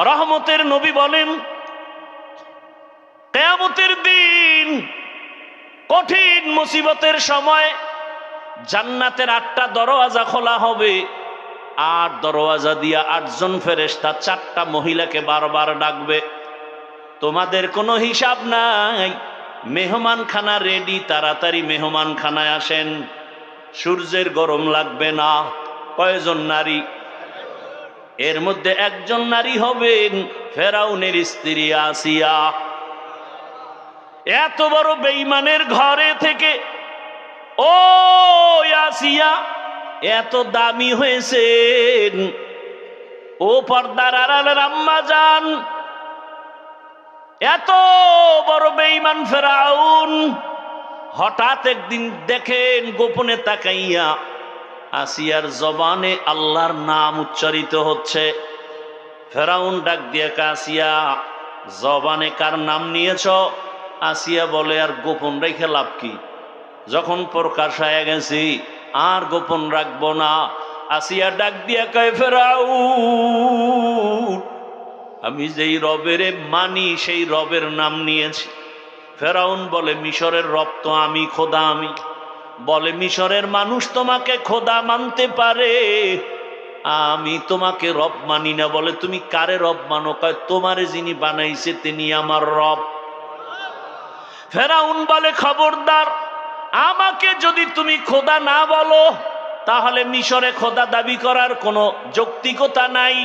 রহমতের নবী বলেন, কিয়ামতের দিন কঠিন মুসিবতের সময় জান্নাতের 8টা দরওয়াজা খোলা হবে। 8 দরওয়াজা দিয়া 8 জন ফেরেশতা 4টা মহিলাকে বারবার ডাকবে, তোমাদের কোনো হিসাব নাই, মেহমানখানা রেডি, তাড়াতাড়ি মেহমানখানায় আসেন, সূর্যের গরম লাগবে না। কয়জন নারী? এর মধ্যে একজন নারী হবেন ফেরাউনের স্ত্রী আসিয়া। এত বড় বেঈমানের ঘরে থেকে ও আসিয়া এত দামি হয়েছেন। ও পর্দার আড়ালের আম্মা জান, এত বড় বেঈমান ফেরাউন হঠাৎ একদিন দেখেন গোপনে তাকাইয়া আসিয়ার জবানে আল্লাহর নাম উচ্চারিত হচ্ছে। ফেরাউন ডাক দিয়ে, আসিয়া জবানে কার নাম নিয়েছ? আসিয়া বলে, আর গোপন রেখে লাভ কি, যখন প্রকাশ হয়ে গেছি আর গোপন রাখবো না। আসিয়া ডাক দিয়া কয়, ফেরাউন আমি যেই রবের মানি সেই রবের নাম নিয়েছি। ফেরাউন বলে, মিশরের রব তো আমি, খোদা আমি। বলে, মিশরের মানুষ তোমাকে খোদা মানতে পারে, আমি তোমাকে রব মানি না। বলে, তুমি কারে রব মানো? কয়, তোমারে যিনি বানাইছে তিনি আমার রব। ফেরাউন বলে, খবরদার, আমাকে যদি তুমি খোদা না বলো তাহলে মিশরে খোদা দাবি করার কোনো যৌক্তিকতা নাই।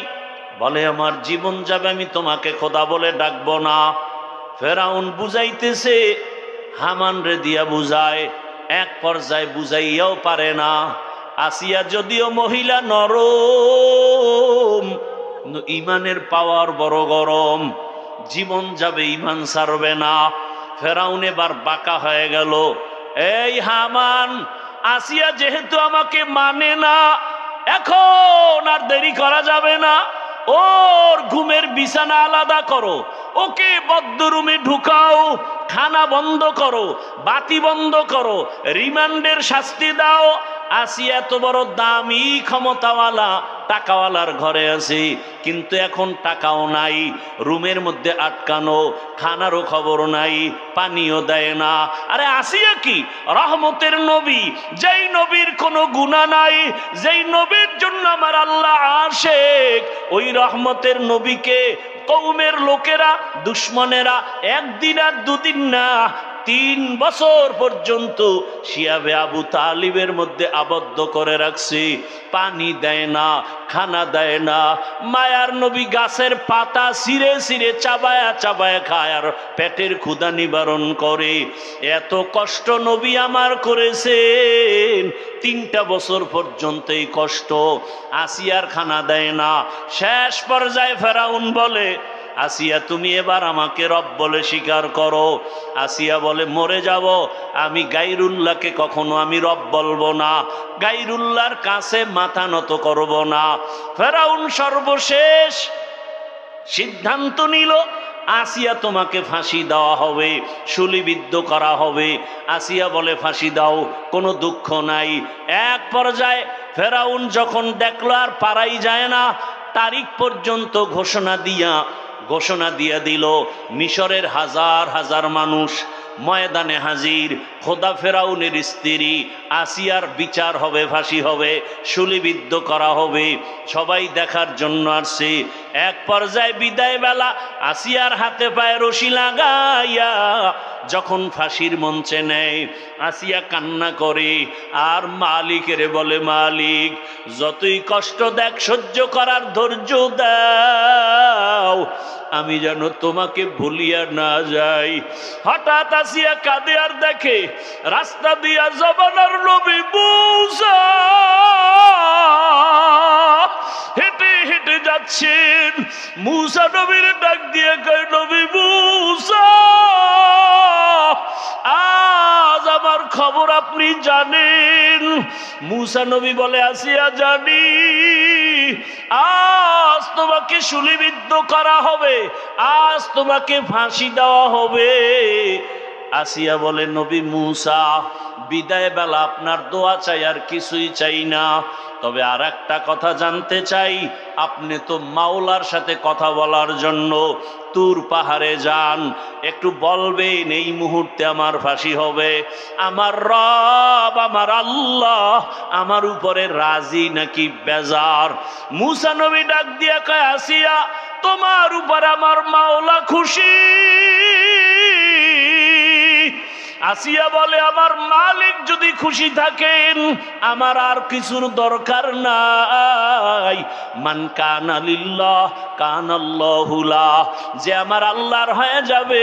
বলে, আমার জীবন যাবে, আমি তোমাকে খোদা বলে ডাকবো না। ফেরাউন বুঝাইতেছে, হামান রে দিয়া বুঝায়, এক পর্যায়ে বুঝাইয়াও পারে না। আসিয়া যদিও মহিলা নরম, ইমানের পাওয়ার বড় গরম, জীবন যাবে, ইমান ছাড়বে না। ফেরাউন এবার বাঁকা হয়ে গেল। এই হামান, আসিয়া যেহেতু আমাকে মানে না, এখন আর দেরি করা যাবে না, ওর ঘুমের বিছানা আলাদা করো, ওকে বদ্ধরুমে ঢুকাও, খানা বন্ধ করো, বাতি বন্ধ করো, রিমান্ডের শাস্তি দাও। আসিয়া এত বড় দামি ক্ষমতাওয়ালা টাকাওয়ালার ঘরে আছে, কিন্তু এখন টাকাও নাই, রুমের মধ্যে আটকানো, খানারও খবর নাই, পানিও দেয় না। আরে আসিয়া কি রহমতের নবী, যেই নবীর কোনো গুনাহ নাই, যেই নবীর জন্য আমার আল্লাহ আশেক, ওই রহমতের নবীকে কওমের লোকেরা, দুশ্মনেরা একদিন আর দুদিন না, 3 বছর পর্যন্ত শিয়াবে আবু তালিবের মধ্যে আবদ্ধ করে রাখছে। পানি দেয় না, খানা দেয় না। মায়ার নবী গাছের পাতা ছিঁড়ে ছিঁড়ে চাবায়া চাবায়া খায় আর পেটের ক্ষুধা নিবারণ করে। এত কষ্ট নবী আমার করেছেন, 3টা বছর পর্যন্ত এই কষ্ট। আসিয়ার খানা দেয় না। শেষ পর্যায়ে ফেরাউন বলে, আসিয়া তুমি এবার আমাকে রব বলে স্বীকার করো। আসিয়া বলে, মরে যাব, আমি গায়রুল্লাহকে কখনো আমি রব বলবো না, গায়রুল্লাহর কাছে মাথা নত করব না। ফেরাউন সর্বশেষ সিদ্ধান্ত নিল, আসিয়া তোমাকে ফাঁসি দেওয়া হবে, শুলিবিদ্ধ করা হবে। আসিয়া বলে, ফাঁসি দাও, কোনো দুঃখ নাই। এক পর্যায়ে ফেরাউন যখন দেখলো আর পারাই যায় না, তারিখ পর্যন্ত ঘোষণা দিয়া দিল, মিশরের হাজার হাজার মানুষ ময়দানে হাজির, খোদা ফেরাউনের স্ত্রী আসিয়ার বিচার হবে, ফাঁসি হবে, শুলিবিদ্ধ করা হবে, সবাই দেখার জন্য আসছে। এক পর্যায়ে বিদায় বেলা আসিয়ার হাতে পায়ে রশি লাগাইয়া যখন ফাঁসির মঞ্চে নেয়, আসিয়া কান্না করে আর মালিকের বলে, মালিক যতই কষ্ট দেখ সহ্য করার ধৈর্য দাও, আমি যেন তোমাকে ভুলিয়া না যাই। হঠাৎ আসিয়া কাঁদে আর দেখে রাস্তা দিয়া জমানার নবী মূসা হেঁটে হেঁটে যাচ্ছেন। মূসা নবীর ডাক দিয়ে কয়, নবী মূসা, আজ আমার খবর আপনি জানেন? মূসা নবী বলে, আসিয়া জানি, আজ তোমাকে শুলিবিদ্ধ করা হবে, আজ তোমাকে ফাঁসি দেওয়া হবে। আসিয়া বলে, নবী মূসা, বিদায় বেলা আপনার দোয়া চাই, আর কিছুই চাই না। তবে আর একটা কথা জানতে চাই, আপনি তো মাওলার সাথে কথা বলার জন্য তুর পাহাড়ে যান, একটু বলবেন এই মুহূর্তে আমার ফাঁসি হবে, আমার রব আমার আল্লাহ আমার উপরে রাজি নাকি বেজার? মূসা নবী ডাক দিয়া কয়, আসিয়া, তোমার উপর আমার মাওলা খুশি। আসিয়া বলে, আমার মালিক যদি খুশি থাকেন আমার আর কিছুর দরকার নাই। মান কানা লিল্লাহ কানাল্লাহু লাহ, যে আমার আল্লাহর হয়ে যাবে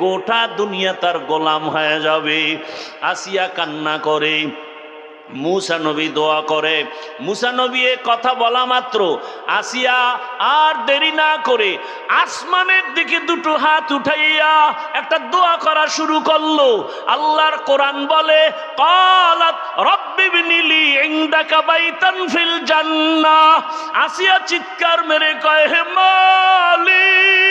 গোটা দুনিয়া তার গোলাম হয়ে যাবে। আসিয়া কান্না করে, মূসা নবী দোয়া করে। মূসা নবী এ কথা বলা মাত্র আসিয়া আর দেরি না করে আসমানের দিকে দুটো হাত উঠাইয়া একটা দোয়া করা শুরু করলো। আল্লাহর কোরআন বলে, ক্বালাত রব্বি বিনিলি ইনদাকা বাইতান ফিল জান্নাহ। আসিয়া চিৎকার মেরে কয়, হে মালিক,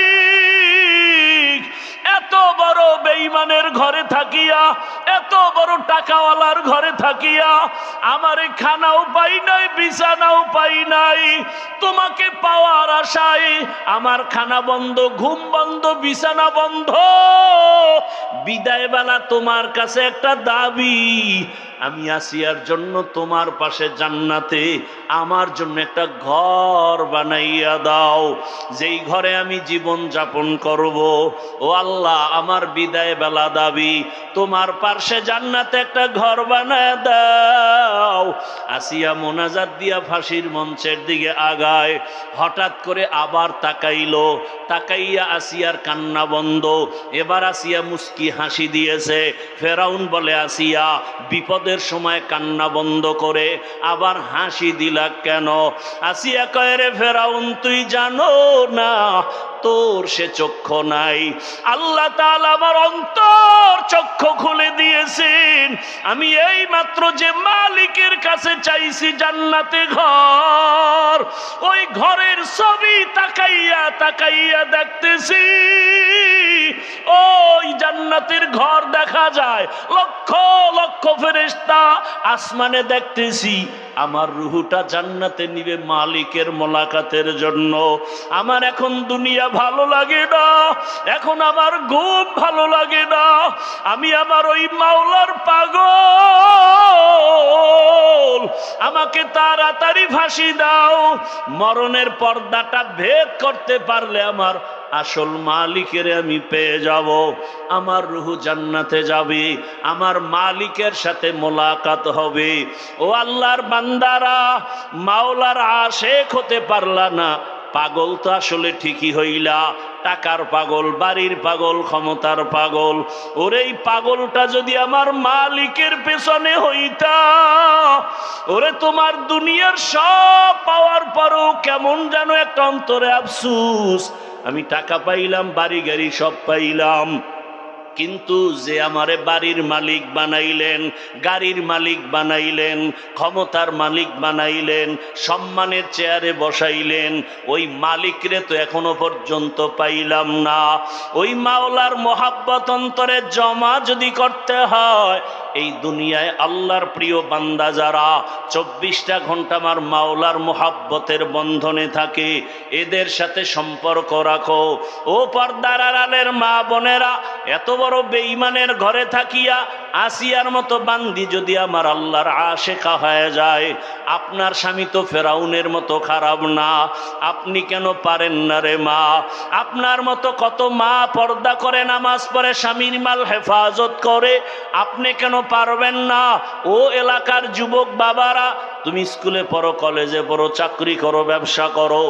এত বড় বেঈমানের ঘরে থাকিয়া, এত বড় টাকাওয়ালার ঘরে থাকিয়া আমারে খানাও পাই নাই, বিছানাও পাই নাই। তোমাকে পাওয়ার আশায় আমার খানা বন্ধ, ঘুম বন্ধ, বিছানা বন্ধ। বিদায় বেলা তোমার কাছে একটা দাবি, আমি আসিয়ার জন্য তোমার পাশে জান্নাতে আমার জন্য একটা ঘর বানাইয়া দাও, যেই ঘরে আমি জীবন যাপন করব। ও আল্লাহ, আমার বিদায় বেলা দাবি, তোমার পাশে জান্নাতে একটা ঘর বানায় দাও। আসিয়া মোনাজাত দিয়া ফাঁসির মঞ্চের দিকে আগায়। হঠাৎ করে আবার তাকাইলো, তাকাইয়া আসিয়ার কান্না বন্ধ। এবার আসিয়া মুস্কি হাসি দিয়েছে। ফেরাউন বলে, আসিয়া, বিপদের সময় কান্না বন্ধ করে আবার হাসি দিলা কেন? আসিয়া কয়, রে ফেরাউন, তুই জানো না তোর সে চক্ষু নাই, আল্লাহ তাআলা আমার অন্তর চক্ষু খুলে দিয়েছেন। আমি এই মাত্র যে মালিকের কাছে চাইছি জান্নাতে ঘর, ওই ঘরের ছবি তাকাইয়া তাকাইয়া দেখতেছি ওই জান্নাতের ঘর দেখা যায়, লক্ষ লক্ষ ফেরেশতা আসমানে দেখতেছি। আমার রুহুটা জান্নাতে নিবে মালিকের মোলাকাতের জন্য। আমার এখন দুনিয়া ভালো লাগে না, এখন আমার ঘুম ভালো লাগে না, আমি আমার ওই মাওলার পাগল। আমাকে তাড়াতাড়ি ফাঁসি দাও, মরণের পর্দাটা ভেদ করতে পারলে আমার আসল মালিকের আমি পেয়ে যাব, আমার রুহু জান্নাতে যাবে, আমার মালিকের সাথে মোলাকাত হবে। ও আল্লাহর বান্দারা, মাওলার আশেক হতে পারলা না, পাগল তো আসলে ঠিকই হইলা, টাকার পাগল, বাড়ির পাগল, ক্ষমতার পাগল। ওরে এই পাগলটা যদি আমার মালিকের পেছনে হইতা, ওরে তোমার দুনিয়ার সব পাওয়ার পরও কেমন যেন একটা অন্তরে আফসুস, আমি টাকা পাইলাম, বাড়ি গাড়ি সব পাইলাম, কিন্তু যে আমারে বাড়ির মালিক বানাইলেন, গাড়ির মালিক বানাইলেন, ক্ষমতার মালিক বানাইলেন, সম্মানের চেয়ারে বসাইলেন, ওই মালিকরে তো এখনো পর্যন্ত পাইলাম না। ওই মাওলার মোহাব্বত অন্তরে জমা যদি করতে হয়, এই দুনিয়ায় আল্লাহর প্রিয় বান্দা যারা 24টা ঘন্টা আমার মাওলার মোহাব্বতের বন্ধনে থাকে, এদের সাথে সম্পর্ক রাখো। ও পর্দার আড়ালের মা বোনেরা, এত বড় বেঈমানের ঘরে থাকিয়া আসিয়ার মতো বান্দি যদি আমার আল্লাহর আশেকা হয়ে যায়, আপনার স্বামী তো ফেরাউনের মতো খারাপ না, আপনি কেন পারেন না রে মা? আপনার মতো কত মা পর্দা করে, নামাজ পড়ে, স্বামীর মাল হেফাজত করে, আপনি কেন পারবেন না? ও এলাকার যুবক বাবারা, তুমি স্কুলে পড়ো, কলেজে পড়ো, চাকরি করো, ব্যবসা করো,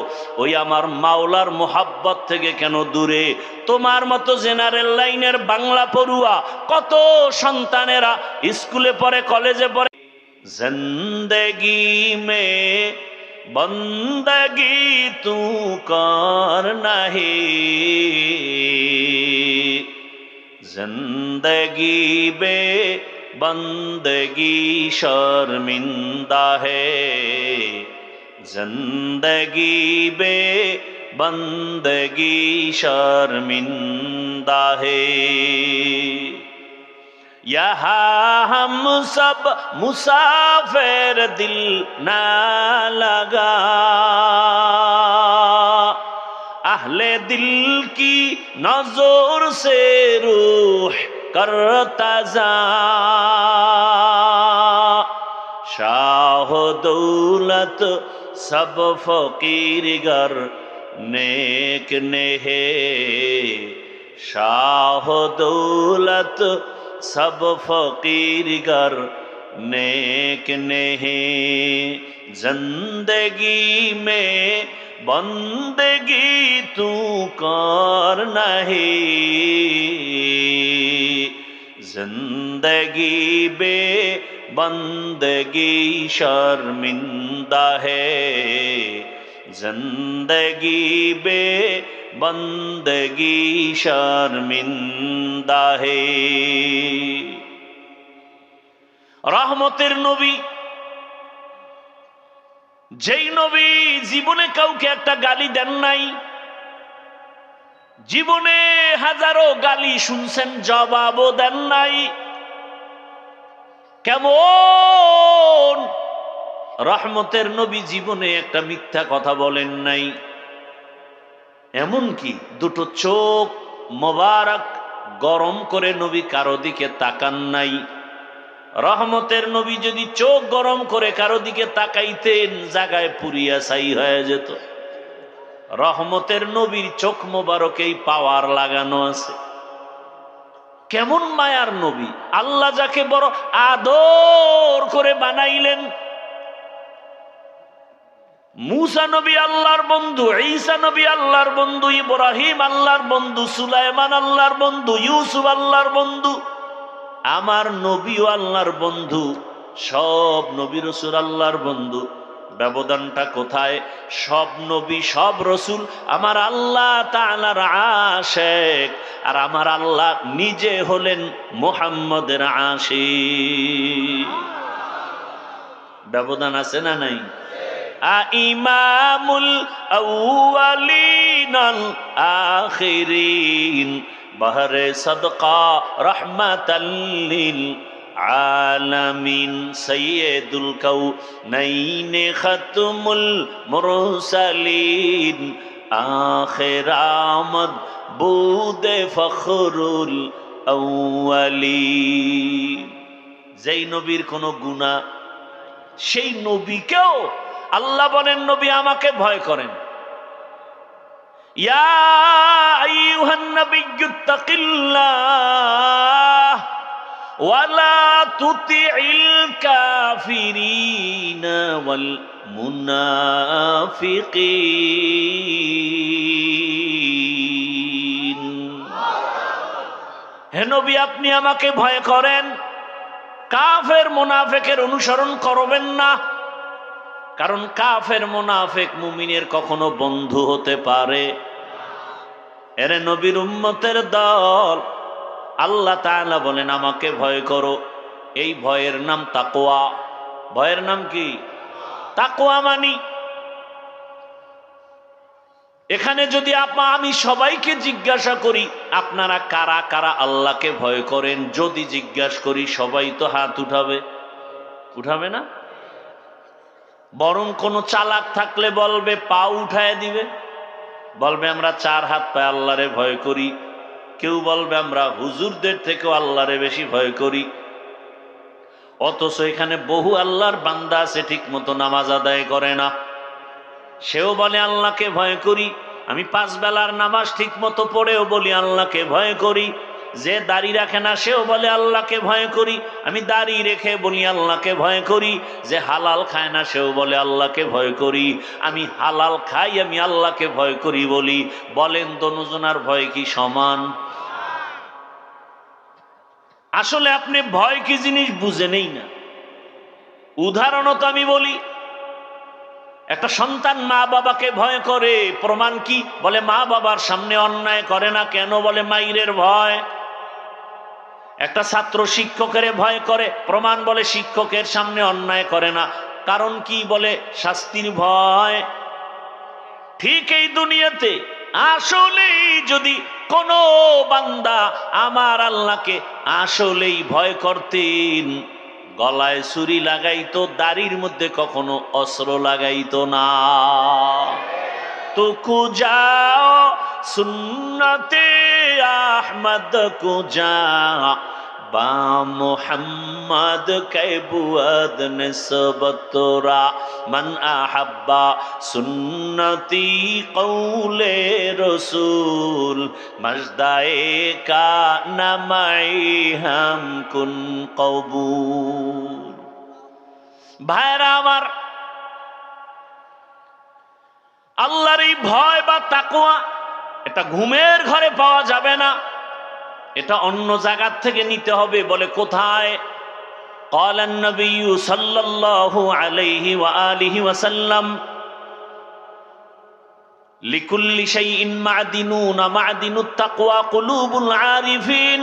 ওই আমার মাওলার মোহাব্বত থেকে কেন দূরে? তোমার মতো জেনারেল লাইনের বাংলা পড়ুয়া কত সন্তানেরা স্কুলে পড়ে, কলেজে পড়ে। জিন্দেগি মে বন্দগি তু কর নাহি, जिंदगी बे बंदगी शर्मिंदा है, जिंदगी बे बंदगी शर्मिंदा है। यहाँ हम सब मुसाफिर दिल ना लगा, अहले दिल की नजर से रूह करता जा, शाह दौलत सब फकीर गर नेक नेहे, शाह दौलत सब फकीर गर नेक नेहे, जिंदगी में बंदगी तू कर नहीं, जिंदगी बे बंदगी शर्मिंदा है, जिंदगी बे बंदगी शर्मिंदा है। रहमतेर नबी, যেই নবী জীবনে কাউকে একটা গালি দেন নাই, জীবনে হাজারো গালি শুনছেন জবাবও দেন নাই, কেমন রহমতের নবী জীবনে একটা মিথ্যা কথা বলেন নাই, এমনকি দুটো চোখ মোবারক গরম করে নবী কারো দিকে তাকান নাই। রহমতের নবী যদি চোখ গরম করে কারো দিকে তাকাইতেন জায়গায় পুরিয়া ছাই হয়ে যেত। রহমতের নবীর চোখ মোবারকেই পাওয়ার লাগানো আছে। কেমন মায়ার নবী, আল্লাহ যাকে বড় আদর করে বানাইলেন। মুসা নবী আল্লাহর বন্ধু, ঈসা নবী আল্লাহর বন্ধু, ইব্রাহিম আল্লাহর বন্ধু, সুলাইমান আল্লাহর বন্ধু, ইউসুফ আল্লাহর বন্ধু, আমার নবীও আল্লাহর বন্ধু, সব নবী রাসূল আল্লাহর বন্ধু। ব্যবধানটা কোথায়? সব নবী সব রাসূল আমার আল্লাহ তাআলার আশিক, আর আমার আল্লাহ নিজে হলেন মুহাম্মদের আশিক। ব্যবধান আছে না নাই? ইমামুল আউয়ালিন আল আখিরিন বহরে সদকা রহমাতাল লিল আলামিন সাইয়্যিদুল কাউনাইন খাতমুল মুরসালিন আখির আমদ বুদে ফখরুল আউয়ালিন। যেই নবীর কোনো গুনাহ, সেই নবীকেও আল্লাহ বলেন নবী আমাকে ভয় করেন। ইয়া আইয়ুহান নাবিয়্যুত্তাকিল্লাহ ওয়া লা তুতিইল কাফিরিনা ওয়াল মুনাফিকিন। হে নবী আপনি আমাকে ভয় করেন, কাফের মুনাফিকের অনুসরণ করবেন না। কারণ কাফের মুনাফিক মুমিনের কখনো বন্ধু হতে পারে। এরে নবীর উম্মতের দল, আল্লাহ তাআলা বলেন আমাকে ভয় করো। এই ভয়ের নাম তাকওয়া। ভয়ের নাম কি? তাকওয়া। মানি এখানে যদি আমি সবাইকে জিজ্ঞাসা করি আপনারা কারা কারা আল্লাহকে ভয় করেন, যদি জিজ্ঞাসা করি সবাই তো হাত উঠাবে, উঠাবে না? বরং কোন চালাক থাকলে বলবে, পা উঠায় দিবে, বলবে আমরা 4 হাত পায়ে আল্লাহরে ভয় করি। কেউ বলবে আমরা হুজুরদের থেকেও আল্লাহরে বেশি ভয় করি। অথচ এখানে বহু আল্লাহর বান্দা আছে ঠিক মতো নামাজ আদায় করে না, সেও বলে আল্লাহকে ভয় করি। আমি 5 বেলার নামাজ ঠিক মতো পড়েও বলি আল্লাহকে ভয় করি। যে দাড়ি রাখে না সেও বলে আল্লাহকে ভয় করি। আমি দাড়ি রেখে বলি আল্লাহকে ভয় করি। যে হালাল খায় না সেও বলে আল্লাহকে ভয় করি। আমি হালাল খাই, আমি আল্লাহকে ভয় করি বলি। বলেন দোনোজনার ভয় কি সমান? আসলে আপনি ভয় কি জিনিস বুঝে নেই না। উদাহরণত আমি বলি, একটা সন্তান মা বাবাকে ভয় করে, প্রমাণ কি? বলে মা বাবার সামনে অন্যায় করে না কেন? বলে মাইরের ভয়। একটা ছাত্র শিক্ষকের ভয় করে, প্রমাণ? বলে শিক্ষকের সামনে অন্যায় করে না, কারণ কি? বলে শাস্তির ভয়। ঠিক এই দুনিয়াতে আসলেই যদি কোন বান্দা আমার আল্লাহকে আসলেই ভয় করতেন, গলায় ছুরি লাগাইতো, দাড়ির মধ্যে কখনো অস্ত্র লাগাইতো না। তো কুজা সুন্নতে আহমদ কুজা বা মোহাম্মদ কৈবুয়াদ নিসবতরা মান আহাব্বা সুন্নতি কৌলে রসুল মজদায়ে কা নামাই হাম কুন কবুল। ভাইরা আমার, আল্লাহর এই ভয় বা তাকওয়া এটা ঘুমের ঘরে পাওয়া যাবে না, এটা অন্য জায়গা থেকে নিতে হবে। বলে কোথায়? قال النبي صلى الله عليه وآله وسلم لكل شيء معدنون معدن التقوى قلوب العارفين।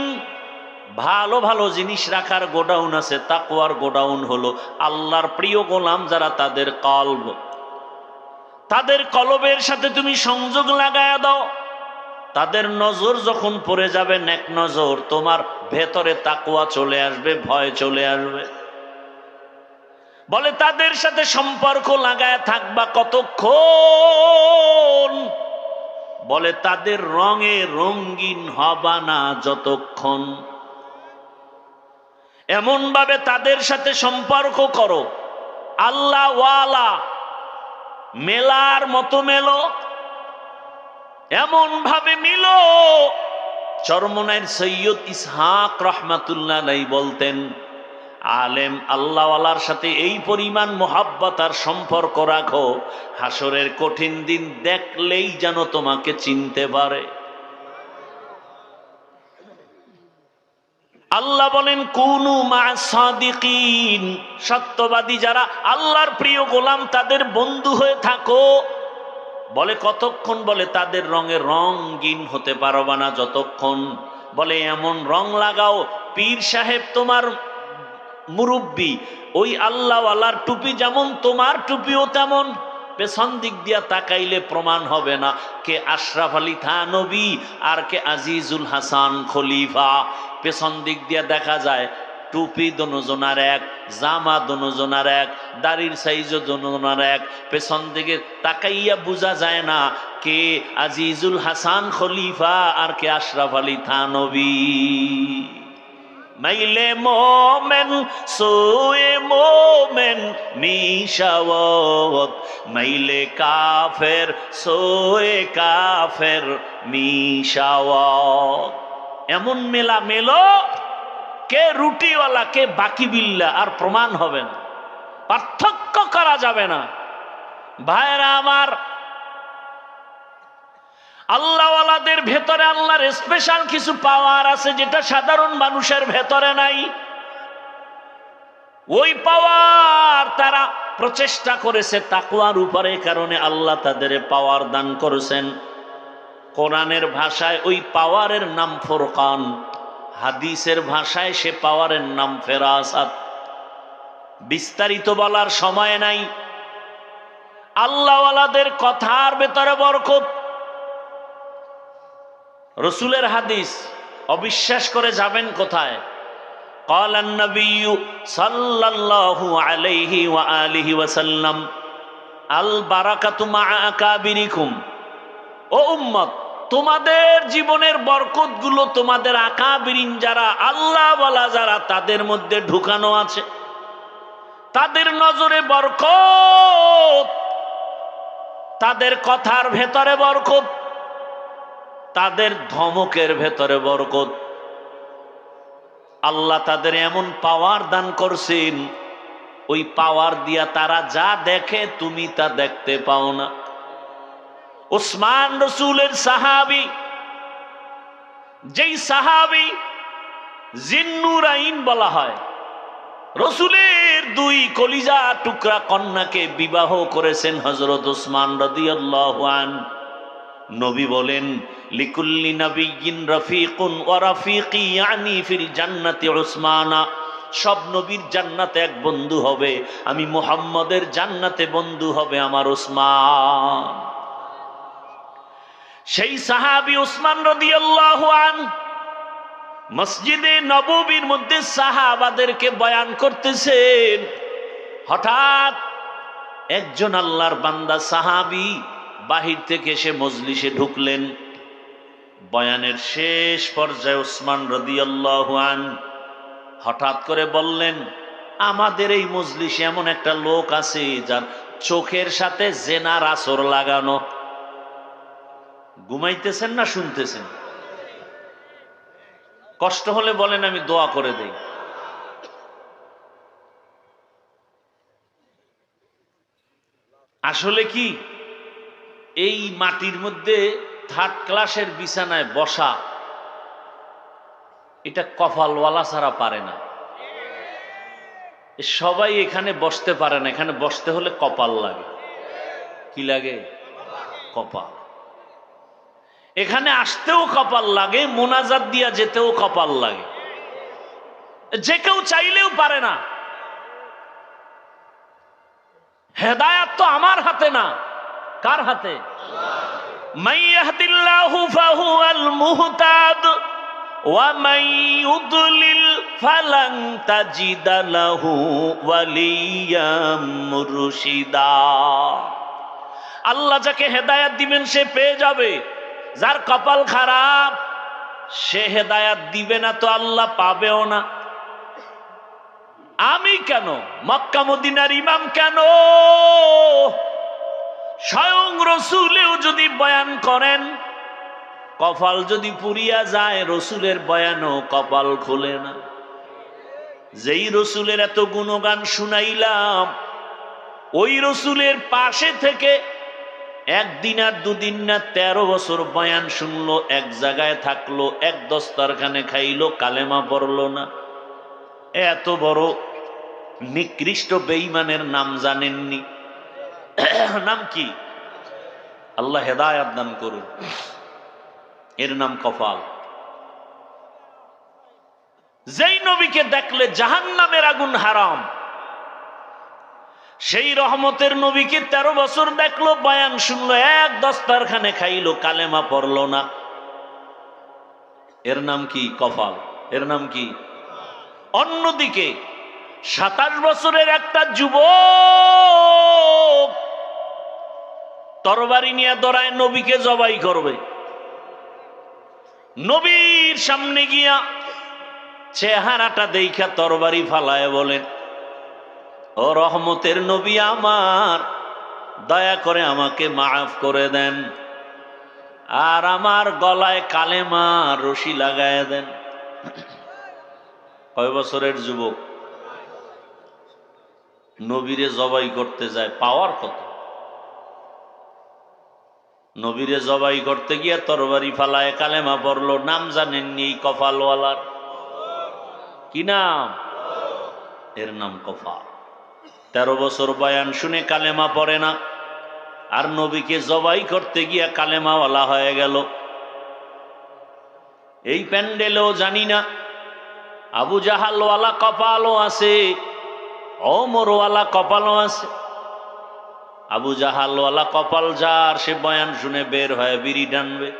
ভালো ভালো জিনিস রাখার গোডাউন আছে, তাকওয়ার গোডাউন হলো আল্লাহর প্রিয় গোলাম যারা, তাদের কলব, তাদের কলবের সাথে তুমি সংযোগ লাগায়া দাও। তাদের নজর যখন পড়ে যাবে নেক নজর, তোমার ভেতরে তাকওয়া চলে আসবে, ভয় চলে আসবে। বলে তাদের সাথে সম্পর্ক লাগায় থাকবা কতক্ষণ? বলে তাদের রঙে রঙিন হবা না যতক্ষণ। এমন ভাবে তাদের সাথে সম্পর্ক করো, আল্লাহ ওয়ালা মেলার মতো মেলো, এমন ভাবে মিলো। চরমনাইর সৈয়দ ইসহাক রহমাতুল্লাহ আলাইহি বলতেন, আলেম আল্লাহওয়ালার সাথে এই পরিমাণ মোহাব্বত আর সম্পর্ক রাখো, হাসরের কঠিন দিন দেখলেই যেন তোমাকে চিনতে পারে। আল্লাহ বলেন কুনু মা সাদিকিন, সত্যবাদী যারা আল্লাহর প্রিয় গোলাম তাদের বন্ধু হয়ে থাকো। বলে কতক্ষণ? বলে তাদের রঙে রঙিন হতে পারবা না যতক্ষণ। বলে এমন রং লাগাও, পীর সাহেব তোমার মুরব্বী, ওই আল্লাহওয়ালার টুপি যেমন তোমার টুপিও তেমন। পেছন দিক দিয়া তাকাইলে প্রমাণ হবে না কে আশরাফ আলী থানবী আর কে আজিজুল হাসান খলিফা। পেছন দিক দিয়া দেখা যায় টুপি দোনোজনার এক, জামা দোনোজনার এক, দাড়ির সাইজও দোনোজনার এক। পেছন দিকে তাকাইয়া বোঝা যায় না কে আজিজুল হাসান খলিফা আর কে আশরাফ আলী থানবী। মাইলে মোমেন সোয়ে মোমেন মিশাওয়াত, মাইলে কাফের সোয়ে কাফের মিশাওয়াত। এমন মেলা মেলো, কে রুটিওয়ালা কে বাকি বিল্লা, আর প্রমাণ হবে না, পার্থক্য করা যাবে না। ভাইরা আমার, আল্লাহওয়ালাদের ভেতরে আল্লাহর স্পেশাল কিছু পাওয়ার আছে যেটা সাধারণ মানুষের ভেতরে নাই। ওই পাওয়ার তারা প্রচেষ্টা করেছে তাকওয়ার উপরে, কারণে আল্লাহ তাদের পাওয়ার দান করেছেন। কোরআনের ভাষায় ওই পাওয়ারের নাম ফুরকান, হাদিসের ভাষায় সে পাওয়ারের নাম ফেরাসাত। বিস্তারিত বলার সময় নাই। আল্লাহওয়ালাদের কথার ভেতরে বরকত। রসুলের হাদিস অবিশ্বাস করে যাবেন কোথায়? قال النبي صلى الله عليه وآله وسلم البركة مع أكابركم। ও উম্মত, তোমাদের জীবনের বরকত গুলো তোমাদের আকাবিরিন যারা আল্লাহওয়ালা যারা তাদের মধ্যে ঢুকানো আছে। তাদের নজরে বরকত, তাদের কথার ভেতরে বরকত, তাদের ধমকের ভেতরে বরকত। আল্লাহ তাদের এমন পাওয়ার দান করছেন, ওই পাওয়ার দিয়া তারা যা দেখে তুমি তা দেখতে পাও না। উসমান রসুলের সাহাবী, যেই সাহাবী জিন্নুরাইন বলা হয়, রসুলের দুই কলিজা টুকরা কন্যাকে বিবাহ করেছেন হযরত উসমান রাদিয়াল্লাহু আনহু। নবী বলেন লিকুল্লি নাবিয়্যিন রাফিকুন ওয়া রাফিকি ইয়ানি ফিল জান্নাতি উসমানা। সব নবীর জান্নাতে এক বন্ধু হবে, আমি মুহাম্মদের জান্নাতে বন্ধু হবে আমার উসমান। সেই সাহাবী উসমান রাদিয়াল্লাহু আনহু মসজিদে নববীর মধ্যে সাহাবাদেরকে বয়ান করতেছেন। হঠাৎ একজন আল্লাহর বান্দা সাহাবী বাহির থেকে এসে মজলিসে ঢুকলেন। বয়ানের শেষ পর্যায়ে উসমান রাদিয়াল্লাহু আনহু হঠাৎ করে বললেন, আমাদের এই মজলিসে এমন একটা লোক আছে যার চোখের সাথে জেনার আসর লাগানো। ঘুমাইতেছেন না শুনতেছেন? কষ্ট হলে বলেন, আমি দোয়া করে দেই। আসলে কি এই মাটির মধ্যে থার্ড ক্লাসের বিছানায় বসা, এটা কপালওয়ালা ছাড়া পারে না। সবাই এখানে বসতে পারে না, এখানে বসতে হলে কপাল লাগে। কি লাগে? কপাল। এখানে আসতেও কপাল লাগে, মোনাজাত দিয়া যেতেও কপাল লাগে। যে কেউ চাইলেও পারে না। হেদায়াত তো আমার হাতে না, কার হাতে? মান ইয়াহদিল্লাহু ফাহুয়াল মুহতাদ ওয়া মান ইউদ্লিল ফালান তাজিদা লাহু ওয়ালিয়াম মুরশিদা। আল্লাহ যাকে হেদায়াত দিবেন সে পেয়ে যাবে, যার কপাল খারাপ সে হেদায়াত দিবে না তো আল্লাহ পাবেও না। আমি কেন, মক্কা মদিনার ইমাম কেন, স্বয়ং রসুলেও যদি বয়ান করেন, কপাল যদি পুরিয়া যায়, রসুলের বয়ানও কপাল খুলে না। যেই রসুলের এত গুণগান শুনাইলাম, ওই রসুলের পাশে থেকে একদিন আর দুদিন না 13 বছর বয়ান শুনলো, এক জায়গায় থাকলো, এক দস্তরখানে খাইলো, কালেমা পড়লো না। এত বড় নিকৃষ্ট বেঈমানের নাম জানেননি? নাম কি? আল্লাহ হেদায়াত দান করুন। এর নাম কপাল। যেই নবীকে দেখলে জাহান্নামের আগুন হারাম, সেই রহমতের নবীকে 13 বছর দেখলো, বয়ান শুনলো, এক দস্তরখানে খাইলো, কালেমা পড়লো না। এর নাম কি? কপাল। এর নাম কি? অন্যদিকে 27 বছরের একটা যুবক তরবারি নিয়ে দৌড়ায় নবীকে জবাই করবে। নবীর সামনে গিয়া চেহারাটা দেখা তরবারি ফালায় বলেন, ও রহমতের নবী আমার, দয়া করে আমাকে মাফ করে দেন, আর আমার গলায় কালেমা রশি লাগায় দেন। কয় বছরের যুবক নবীরে জবাই করতে যায়, পাওয়ার কত! নবীরে জবাই করতে গিয়া তরবারি ফালায় কালেমা পড়লো। নাম জানেননি এই কপালওয়ালার? কি নাম? এর নাম কপাল। 13 বছর বয়ান শুনে কালেমা পড়ে না, আর নবীকে জবাই করতে গিয়া কালেমাওয়ালা হয়ে গেল। এই প্যান্ডেলেও জানি না আবু জাহালওয়ালা কপালও আছে, ওমরওয়ালা কপালও আছে। আবু জাহালওয়ালা কপাল যার, সে বয়ান শুনে বের হয়ে বিড়ি টানবে,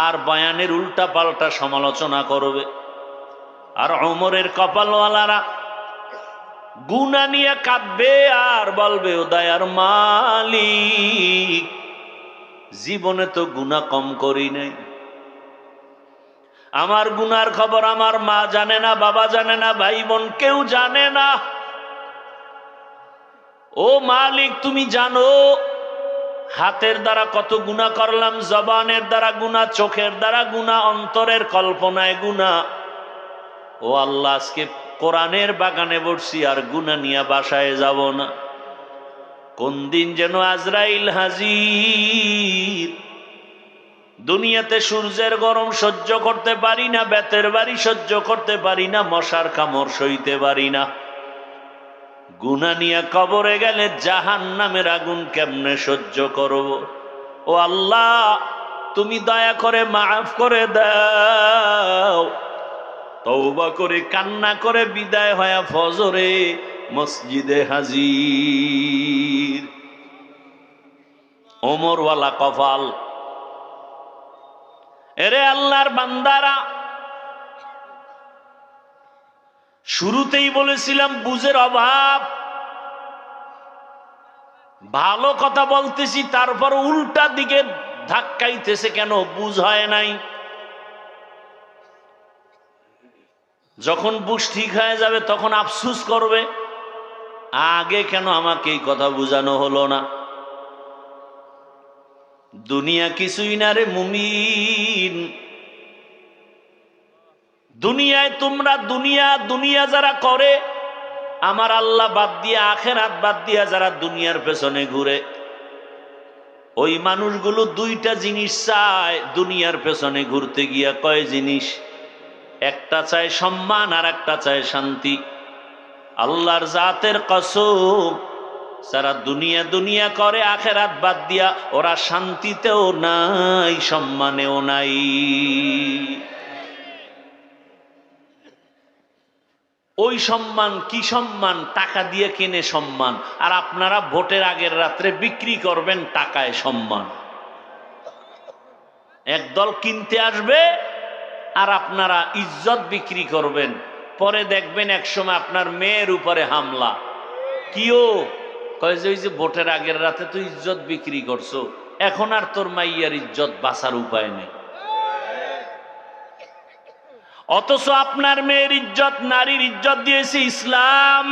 আর বয়ানের উল্টা পাল্টা সমালোচনা করবে। আর ওমরের কপালওয়ালারা গুনাহ নিয়ে কাঁদবে আর বলবে, ও দয়ার মালিক, জীবনে তো গুনাহ কম করি নাই, আমার গুনার খবর আমার মা জানে না, বাবা জানে না, ভাই বোন কেউ জানে না। ও মালিক, তুমি জানো হাতের দ্বারা কত গুনাহ করলাম, জবানের দ্বারা গুনাহ, চোখের দ্বারা গুনাহ, অন্তরের কল্পনায় গুনাহ। ও আল্লাহ, আজকে কোরআনের বাগানে বসছি আর গুনাহ নিয়ে বাসায় যাব না। কোন দিন যেন আজরাইল হাজির। দুনিয়াতে সূর্যের গরম সহ্য করতে পারি না, বেতের বাড়ি সহ্য করতে পারি না, মশার কামড় সইতে পারি না। গুনাহ নিয়ে কবরে গেলে জাহান্নামের আগুন কেমনে সহ্য করব? ও আল্লাহ, তুমি দয়া করে মাফ করে দাও। তওবা করে কান্না করে বিদায় হয়ে ফজরে মসজিদে হাজির। ওমরওয়ালা কপাল, এরে আল্লাহর বান্দারা, শুরুতেই বলেছিলাম বুঝের অভাব। ভালো কথা বলতেছি, তারপর উল্টা দিকে ধাক্কাইতেছে কেন? বুঝ হয় নাই। যখন বুঝ ঠিক হয়ে যাবে তখন আফসুস করবে, আগে কেন আমাকে এই কথা বুঝানো হলো না। দুনিয়া কিছুই না রে মুমিন। দুনিয়ায় তোমরা দুনিয়া দুনিয়া যারা করে, আমার আল্লাহ বাদ দিয়ে, আখেরাত বাদ দিয়া যারা দুনিয়ার পেছনে ঘুরে, ওই মানুষগুলো দুইটা জিনিস চায় দুনিয়ার পেছনে ঘুরতে গিয়া। কয় জিনিস? একটা চায় সম্মান, আর একটা চায় শান্তি। আল্লাহর জাতের কসম, যারা দুনিয়া দুনিয়া করে আখেরাত বাদ দিয়া, ওরা শান্তিতেও নাই, সম্মানেও নাই। ওই সম্মান কি সম্মান? টাকা দিয়ে কিনে সম্মান। আর আপনারা ভোটের আগের রাত্রে বিক্রি করবেন টাকায় সম্মান। একদল কিনতে আসবে আর আপনারা ইজ্জত বিক্রি করবেন। পরে দেখবেন একসময় আপনার মেয়ের উপরে হামলা। কিও? কয় যে ওই যে ভোটের আগের রাতে তুই ইজ্জত বিক্রি করছো, এখন আর তোর মাইয়ার ইজ্জত বাঁচার উপায় নেই। অথচ আপনার মেয়ের ইজ্জত, নারীর ইজ্জত দিয়েছে ইসলাম।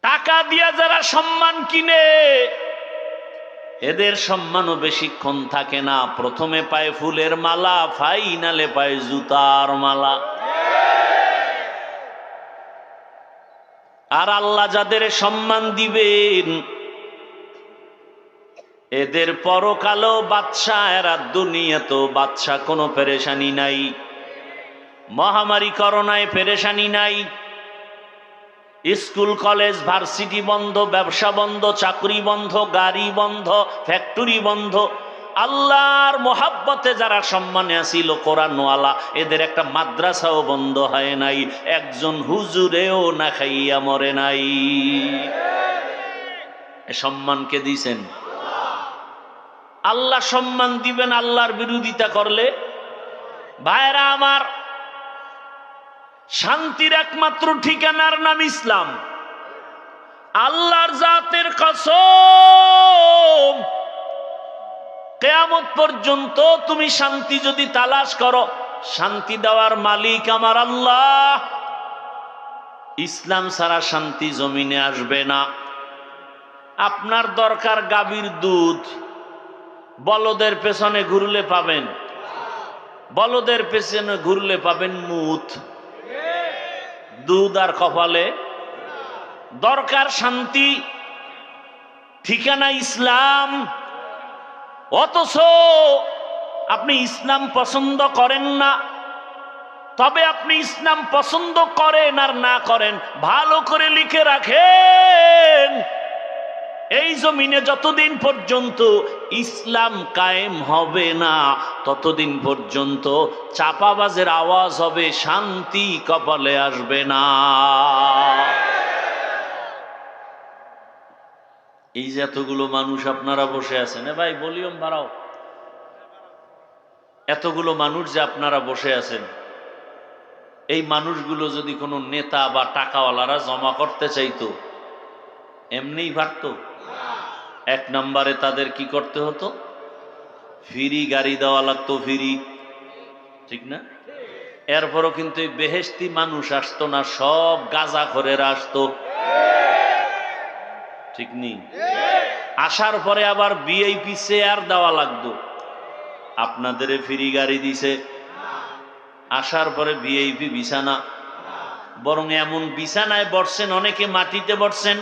টাকা দিয়া যারা সম্মান কিনে, এদের সম্মানও বেশিক্ষণ থাকে না। প্রথমে পায় ফুলের মালা, ফাইনালে পায় জুতার মালা। আর আল্লাহ যাদের সম্মান দিবেন, এদের পরকালেও বাদশা, এরা দুনিয়াতেও বাদশা। কোনো পেরেশানি নাই। মহামারী করোনায় পেরেশানি নাই। স্কুল কলেজ ভার্সিটি বন্ধ, ব্যবসা বন্ধ, চাকরি বন্ধ, গাড়ি বন্ধ, ফ্যাক্টরি বন্ধ। আল্লাহর মোহাব্বতে যারা সম্মানে আসিল, কোরআনওয়ালা, এদের একটা মাদ্রাসাও বন্ধ হয় নাই, একজন হুজুরেও না খাইয়া মরে নাই। সম্মানকে দিয়েছেন আল্লাহ। সম্মান দিবেন আল্লাহর বিরোধিতা করলে। ভাইরা আমার, শান্তির একমাত্র ঠিকানার নাম ইসলাম। আল্লাহর জাতের কসম, কিয়ামত পর্যন্ত তুমি শান্তি যদি তালাশ করো, শান্তি দেওয়ার মালিক আমার আল্লাহ। ইসলাম ছাড়া শান্তি জমিনে আসবে না। আপনার দরকার গাভীর দুধ, বলদের পেছনে ঘুরলে পাবেন, বলদের পেছনে ঘুরলে পাবেন মুত, দুধ আর কপালে। দরকার শান্তি, ঠিকানা ইসলাম। অথচ আপনি ইসলাম পছন্দ করেন না। তবে আপনি ইসলাম পছন্দ করেন আর না করেন, ভালো করে লিখে রাখেন, এই জমিনে যতদিন পর্যন্ত ইসলাম কায়েম হবে না, ততদিন পর্যন্ত চাপাবাজের আওয়াজ হবে, শান্তি কপালে আসবে না। এই যে এতগুলো মানুষ আপনারা বসে আছেন, ভাই ভলিউম বাড়াও। এতগুলো মানুষ যে আপনারা বসে আছেন, এই মানুষগুলো যদি কোনো নেতা বা টাকাওয়ালারা জমা করতে চাইতো, এমনিই পারত? এক নম্বরে তাদের কি করতে হতো? ফ্রি গাড়ি দেওয়া লাগতো, ফ্রি, ঠিক না? এরপরও কিন্তু এই বেহেশতি মানুষ আসতো না, সব গাঁজাখোরেরা আসতো, ঠিক নেই? আসার পরে আবার ভিআইপি চেয়ার দেওয়া লাগতো। আপনাদের ফ্রি গাড়ি দিছে, আসার পরে ভিআইপি বিছানা, বরং এমন বিছানায় বসছেন, অনেকে মাটিতে বসছেন,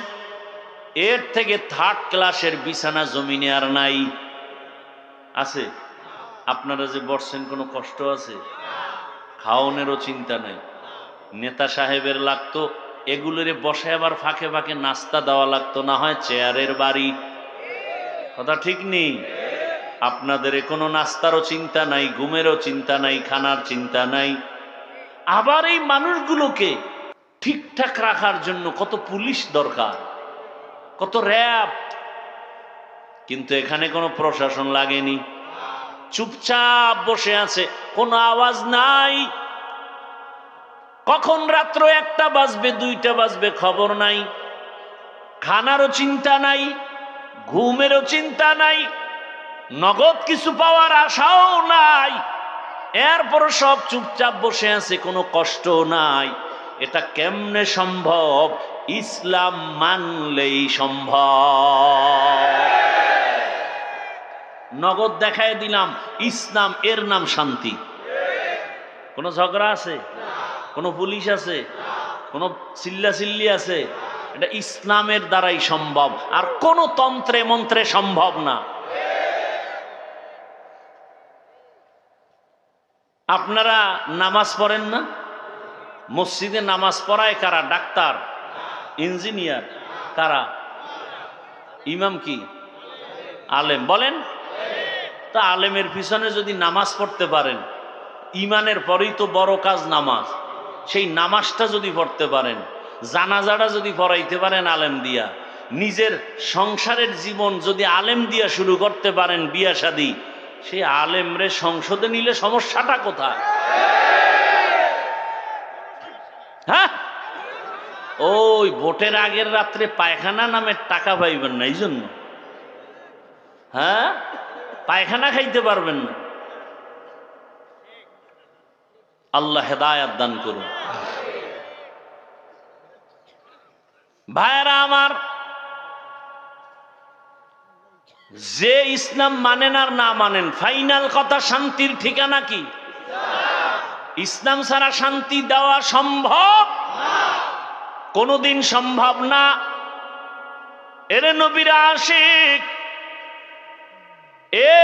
এর থেকে থার্ড ক্লাসের বিছানা জমিনে আর নাই। আছে? আপনারা যে বসছেন কোনো কষ্ট আছে? খাওয়ানোরও চিন্তা নাই। নেতা সাহেবের লাগতো এগুলোরে বসে, আবার ফাঁকে ফাঁকে নাস্তা দেওয়া লাগতো, না হয় চেয়ারের বাড়ি। কথা ঠিক নেই? আপনাদের কোনো নাস্তারও চিন্তা নাই, ঘুমেরও চিন্তা নাই, খানার চিন্তা নাই। আবার এই মানুষগুলোকে ঠিকঠাক রাখার জন্য কত পুলিশ দরকার, কত র্যাব। কিন্তু এখানে কোনো প্রশাসন লাগেনি, চুপচাপ বসে আছে, কোনো আওয়াজ নাই। কখন রাত্র 1টা বাজবে 2টা বাজবে খবর নাই, খানারও চিন্তা নাই, ঘুমেরও চিন্তা নাই, নগদ কিছু পাওয়ার আশাও নাই, এরপর সব চুপচাপ বসে আছে, কোনো কষ্ট নাই। এটা কেমনে সম্ভব? ইসলাম মানলেই সম্ভব। নগদ দেখায় দিলাম ইসলাম, এর নাম শান্তি। কোনো ঝগড়া আছে? কোনো পুলিশ আছে? কোনো চিল্লাচিল্লি আছে? এটা ইসলামের দ্বারাই সম্ভব, আর কোন তন্ত্রে মন্ত্রে সম্ভব না। আপনারা নামাজ পড়েন না? মসজিদে নামাজ পড়ায় কারা? ডাক্তার, ইঞ্জিনিয়ার, কারা? ইমাম কি? আলেম। বলেন তা আলেমের পিছনে যদি নামাজ পড়তে পারেন, ইমানের পরেই তো বড় কাজ নামাজ, সেই নামাজটা যদি পড়তে পারেন, জানাজাটা যদি পড়াইতে পারেন আলেম দিয়া, নিজের সংসারের জীবন যদি আলেম দিয়া শুরু করতে পারেন, বিয়া শাদী, সেই আলেমরে সংসদে নিলে সমস্যাটা কোথায়? হ্যাঁ, ওই ভোটের আগের রাত্রে পায়খানা নামের টাকা পাইবেন না, এই জন্য। হ্যাঁ, পায়খানা খাইতে পারবেন না। আল্লাহ হেদায়াত দান করুন। ভাইরা আমার, যে ইসলাম মানেন আর না মানেন, ফাইনাল কথা শান্তির ঠিকানা কি? ইসলাম ছাড়া শান্তি দেওয়া সম্ভব? কোনদিন সম্ভব না। এরে নবীর আশিক, এ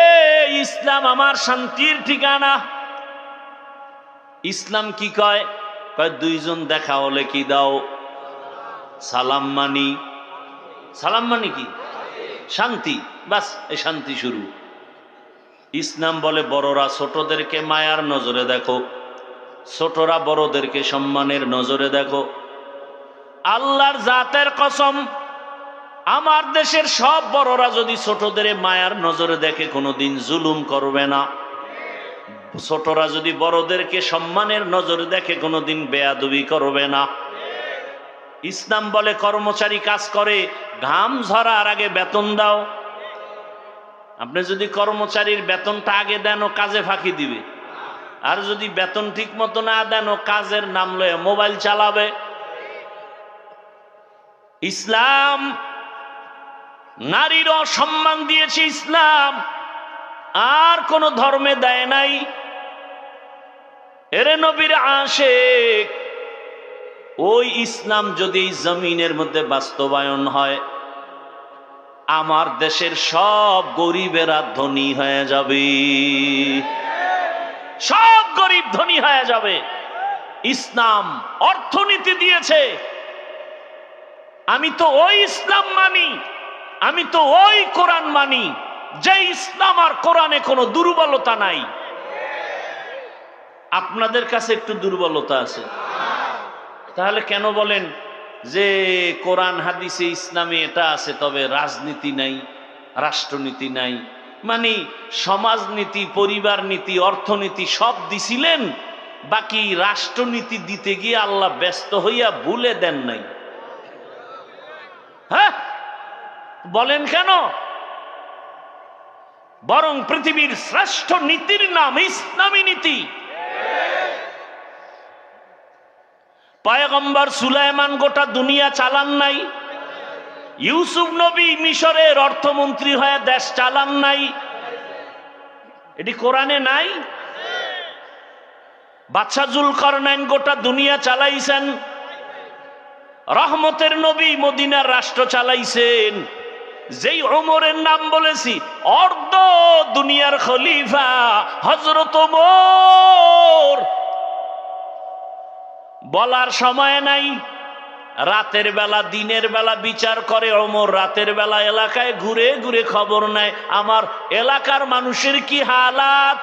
ইসলাম আমার শান্তির ঠিকানা। ইসলাম কি কয়? কয় দুইজন দেখা হলে কি দাও? সালাম মানি। সালাম মানি কি? শান্তি। বাস, এই শান্তি শুরু। ইসলাম বলে বড়রা ছোটদেরকে মায়ার নজরে দেখো, ছোটরা বড়দেরকে সম্মানের নজরে দেখো। আল্লাহর জাতের কসম, আমার দেশের সব বড়রা যদি ছোটদের মায়ার নজরে দেখে কোনোদিন জুলুম করবে না। ছোটরা যদি বড়দেরকে সম্মানের নজরে দেখে কোনোদিন বেয়াদবি করবে না। ইসলাম বলে কর্মচারী কাজ করে, ঘাম ঝরার আগে বেতন দাও। আপনি যদি কর্মচারীর বেতনটা আগে দেন, ও কাজে ফাঁকি দিবে। আর যদি বেতন ঠিক মতো না দেন, ও কাজের নাম লয়ে মোবাইল চালাবে। ইসলাম নারীর সম্মান দিয়েছে, ইসলাম আর কোন ধর্মে দেয় নাই। এরে নবীর আশিক, ওই ইসলাম যদি জমিনের মধ্যে বাস্তবায়ন হয়, আমার দেশের সব গরিবেরা ধনী হয়ে যাবে। সব গরিব ধনী হয়ে যাবে। ইসলাম অর্থনীতি দিয়েছে। আমি তো ওই ইসলাম মানি, আমি তো ওই কোরআন মানি যে ইসলাম আর কোরআনে কোনো দুর্বলতা নাই। আপনাদের কাছে একটু দুর্বলতা আছে। তাহলে কেন বলেন যে কোরআন হাদিসে ইসলামে এটা আছে, তবে রাজনীতি নাই, রাষ্ট্রনীতি নাই? মানে সমাজনীতি, পরিবার নীতি, অর্থনীতি সব দিছিলেন, বাকি রাষ্ট্রনীতি দিতে গিয়ে আল্লাহ ব্যস্ত হইয়া ভুলে দেন নাই। হ্যাঁ, বলেন কেন? বরং পৃথিবীর শ্রেষ্ঠ নীতির নাম ইসলামী নীতি। পয়গম্বর সুলাইমান গোটা দুনিয়া চালান নাই? ইউসুফ নবী মিশরের অর্থমন্ত্রী হয়ে দেশ চালান নাই? এটি কোরআনে নাই? বাদশা জুলকারনাইন গোটা দুনিয়া চালাইছেন। রহমতের নবী মদিনার রাষ্ট্র চালাইছেন। যেই ওমরের নাম বলেছি, অর্ধ দুনিয়ার খলিফা হযরত ওমর। বলার সময় নাই। রাতের বেলা দিনের বেলা বিচার করে ওমর, রাতের বেলা এলাকায় ঘুরে ঘুরে খবর নেয় আমার এলাকার মানুষের কি হালাত।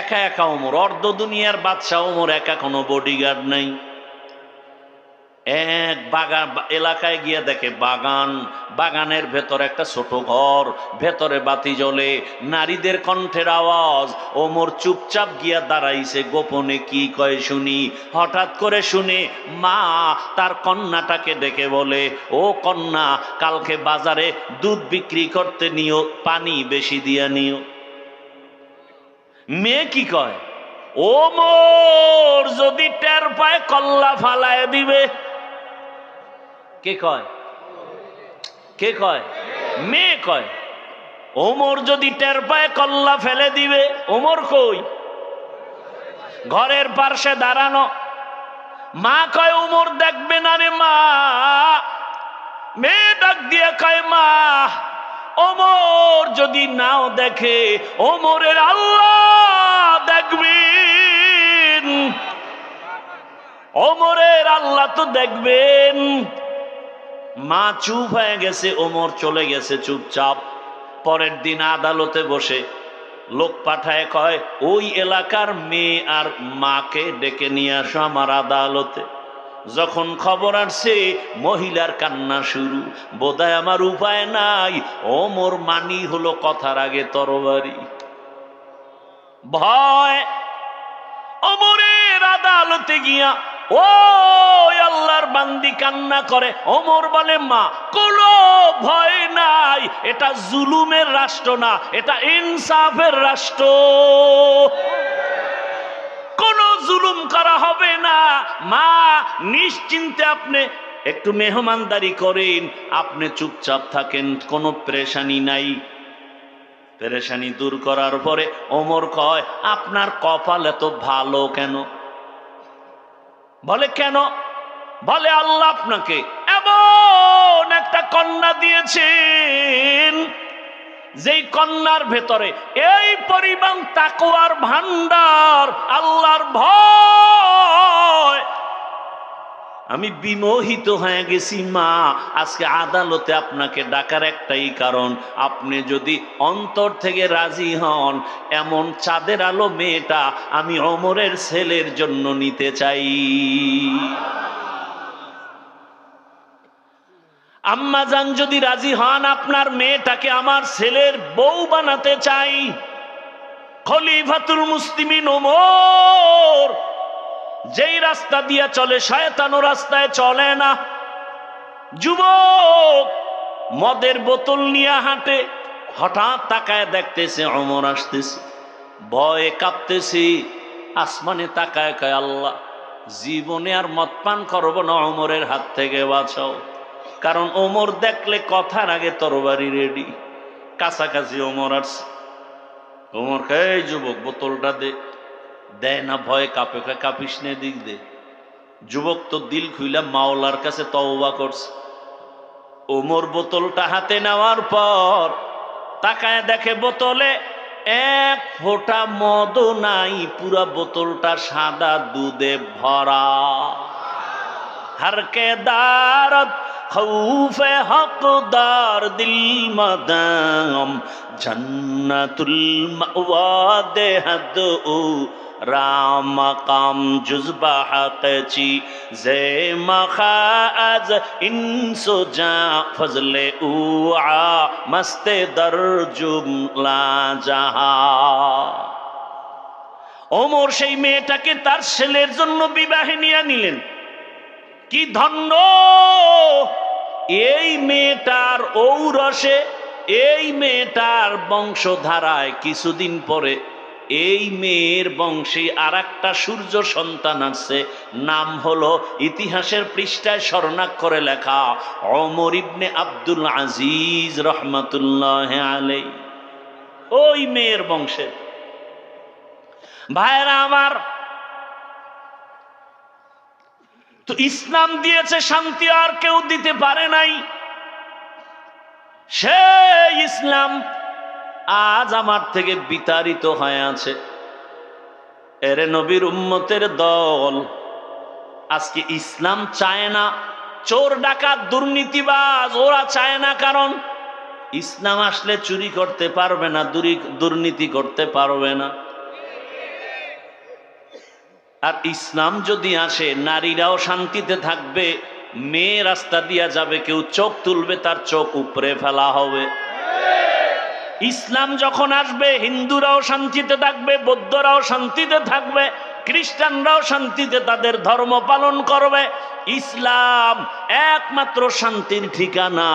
একা একা ওমর, অর্ধ দুনিয়ার বাদশা ওমর একা, কোনো বডিগার্ড নাই। এক বাগান এলাকায় গিয়ে দেখে বাগান, বাগানের ভেতরে একটা ছোট ঘর, ভেতরে বাতি জ্বলে, নারীদের কণ্ঠের আওয়াজ। ওমর চুপচাপ গিয়া দাঁড়াইছে, গোপনে কি কয় শুনি। হঠাৎ করে শুনে মা তার কন্যাটাকে ডেকে বলে, ও কন্যা, কালকে বাজারে দুধ বিক্রি করতে নিও, পানি বেশি দিয়া নিও। মেয়ে কি কয়, ওমর যদি টের পায় কল্লা ফালায় দিবে। কে কয়? কে কয়? মেয়ে কয়, ওমর যদি টের পায় কল্লা ফেলে দিবে। ওমর কই? ঘরের পাশে দাঁড়ানো। মা কয়, ওমর দেখবে না রে মা। মেয়ে ডাক দিয়ে কয়, মা, ওমর যদি নাও দেখে, ওমরের আল্লাহ দেখবেন, ওমরের আল্লাহ তো দেখবেন। মা চুপ হয়ে গেছে, ওমর চলে গেছে চুপচাপ। পরের দিন আদালতে বসে লোক পাঠায়, কয়, ওই এলাকার মেয়ে আর মাকে ডেকে নিয়ে আসো আমার আদালতে। যখন খবর আসছে, মহিলার কান্না শুরু। বোধহয় আমার উপায় নাই, ওমর মানি হলো কথার আগে তরবারি। ভয়। ওমরের আদালতে গিয়া ও আল্লাহর বান্দি কান্না করে। ওমর বলে, মা, কোনো ভয় নাই, এটা জুলুমের রাষ্ট্র না, এটা ইনসাফের রাষ্ট্র, কোনো জুলুম করা হবে না। মা, নিশ্চিন্তে আপনি একটু মেহমানদারি করেন, আপনি চুপচাপ থাকেন, কোনো পেরেশানি নাই। পেরেশানি দূর করার পরে ওমর কয়, আপনার কপাল এত ভালো কেন? বলে, কেন? বলে, আল্লাহ আপনাকে এমন একটা কন্যা দিয়েছেন, যেই কন্যার ভেতরে এই পরিমাণ তাকওয়ার ভান্ডার, আল্লাহর ভয়। আমি বিমোহিত হয়ে গেছি মা। আজকে আদালতে আপনাকে ডাকার একটাই কারণ, আপনি যদি অন্তর থেকে রাজি হন, এমন চাঁদের আলো মেয়েটা আমি ওমরের ছেলের জন্য নিতে চাই। আম্মা জান যদি রাজি হন, আপনার মেয়েটাকে আমার ছেলের বউ বানাতে চাই। খলিফাতুল মুসলিমিন ওমর যেই রাস্তা দিয়া চলে, শয়তান রাস্তায় চলে না। যুবক মদের বোতল নিয়ে হাঁটে, হঠাৎ তাকায় দেখতেছে ওমর আসতেছে, ভয়ে কাঁপতেছে। আসমানে তাকায়, কয়, আল্লাহ, জীবনে আর মদ পান করবো না, ওমরের হাত থেকে বাঁচাও। কারণ ওমর দেখলে কথার আগে তরবারি রেডি। কাছাকাছি ওমর আসছে। ওমর কয়, এই যুবক, বোতলটা দে। দেয় না, ভয়ে কাঁপে, কাঁপিস নে, দিক দে। যুবক তো দিল খুইলা মাওলার কাছে তওবা করছে। ওমর বোতলটা হাতে নেওয়ার পর তাকায় দেখে বোতলে এক ফোঁটা মদও নাই, পুরা বোতলটা সাদা দুধে ভরা। হরকে দারত খৌফে হকদার দিল মদাম, জন্নতুল মাওয়া দেহদ ও রাম কাম জুজবা হকচি জে মখাজ ইনসো জা ফজলে উআ মস্তে দর জুমলা জাহা। ওমর সেই মেয়েটাকে তার ছেলের জন্য বিবাহে নিয়ে নিলেন। কি ধন্য! এই মেয়েটার ঔরসে, এই মেয়েটার বংশধারায় কিছুদিন পরে এই মেয়ের বংশে আর একটা সূর্য সন্তান আছে, নাম হলো ইতিহাসের পৃষ্ঠায় স্বর্ণাক্ষরে লেখা ওমর ইবনে আব্দুল আজিজ রহমাতুল্লাহ আলাইহি। ওই মেয়ের বংশে। ভাইরা আমার, তো ইসলাম দিয়েছে শান্তি, আর কেউ দিতে পারে নাই। সেই ইসলাম আজ আমার থেকে বিতাড়িত হয়ে আছে। এরে নবীর উম্মতের দল আজকে ইসলাম চায় না। চোর ডাকাত দুর্নীতিবাজ ওরা চায় না, কারণ ইসলাম আসলে চুরি করতে পারবে না, দুর্নীতি করতে পারবে না। আর ইসলাম যদি আসে, নারীরাও শান্তিতে থাকবে, মেয়ে রাস্তা দিয়া যাবে, কেউ চোখ তুলবে তার চোখ উপরে ফেলা হবে। ইসলাম যখন আসবে, হিন্দুরাও শান্তিতে থাকবে, বৌদ্ধরাও শান্তিতে থাকবে, খ্রিস্টানরাও শান্তিতে তাদের ধর্ম পালন করবে। ইসলাম একমাত্র শান্তির ঠিকানা।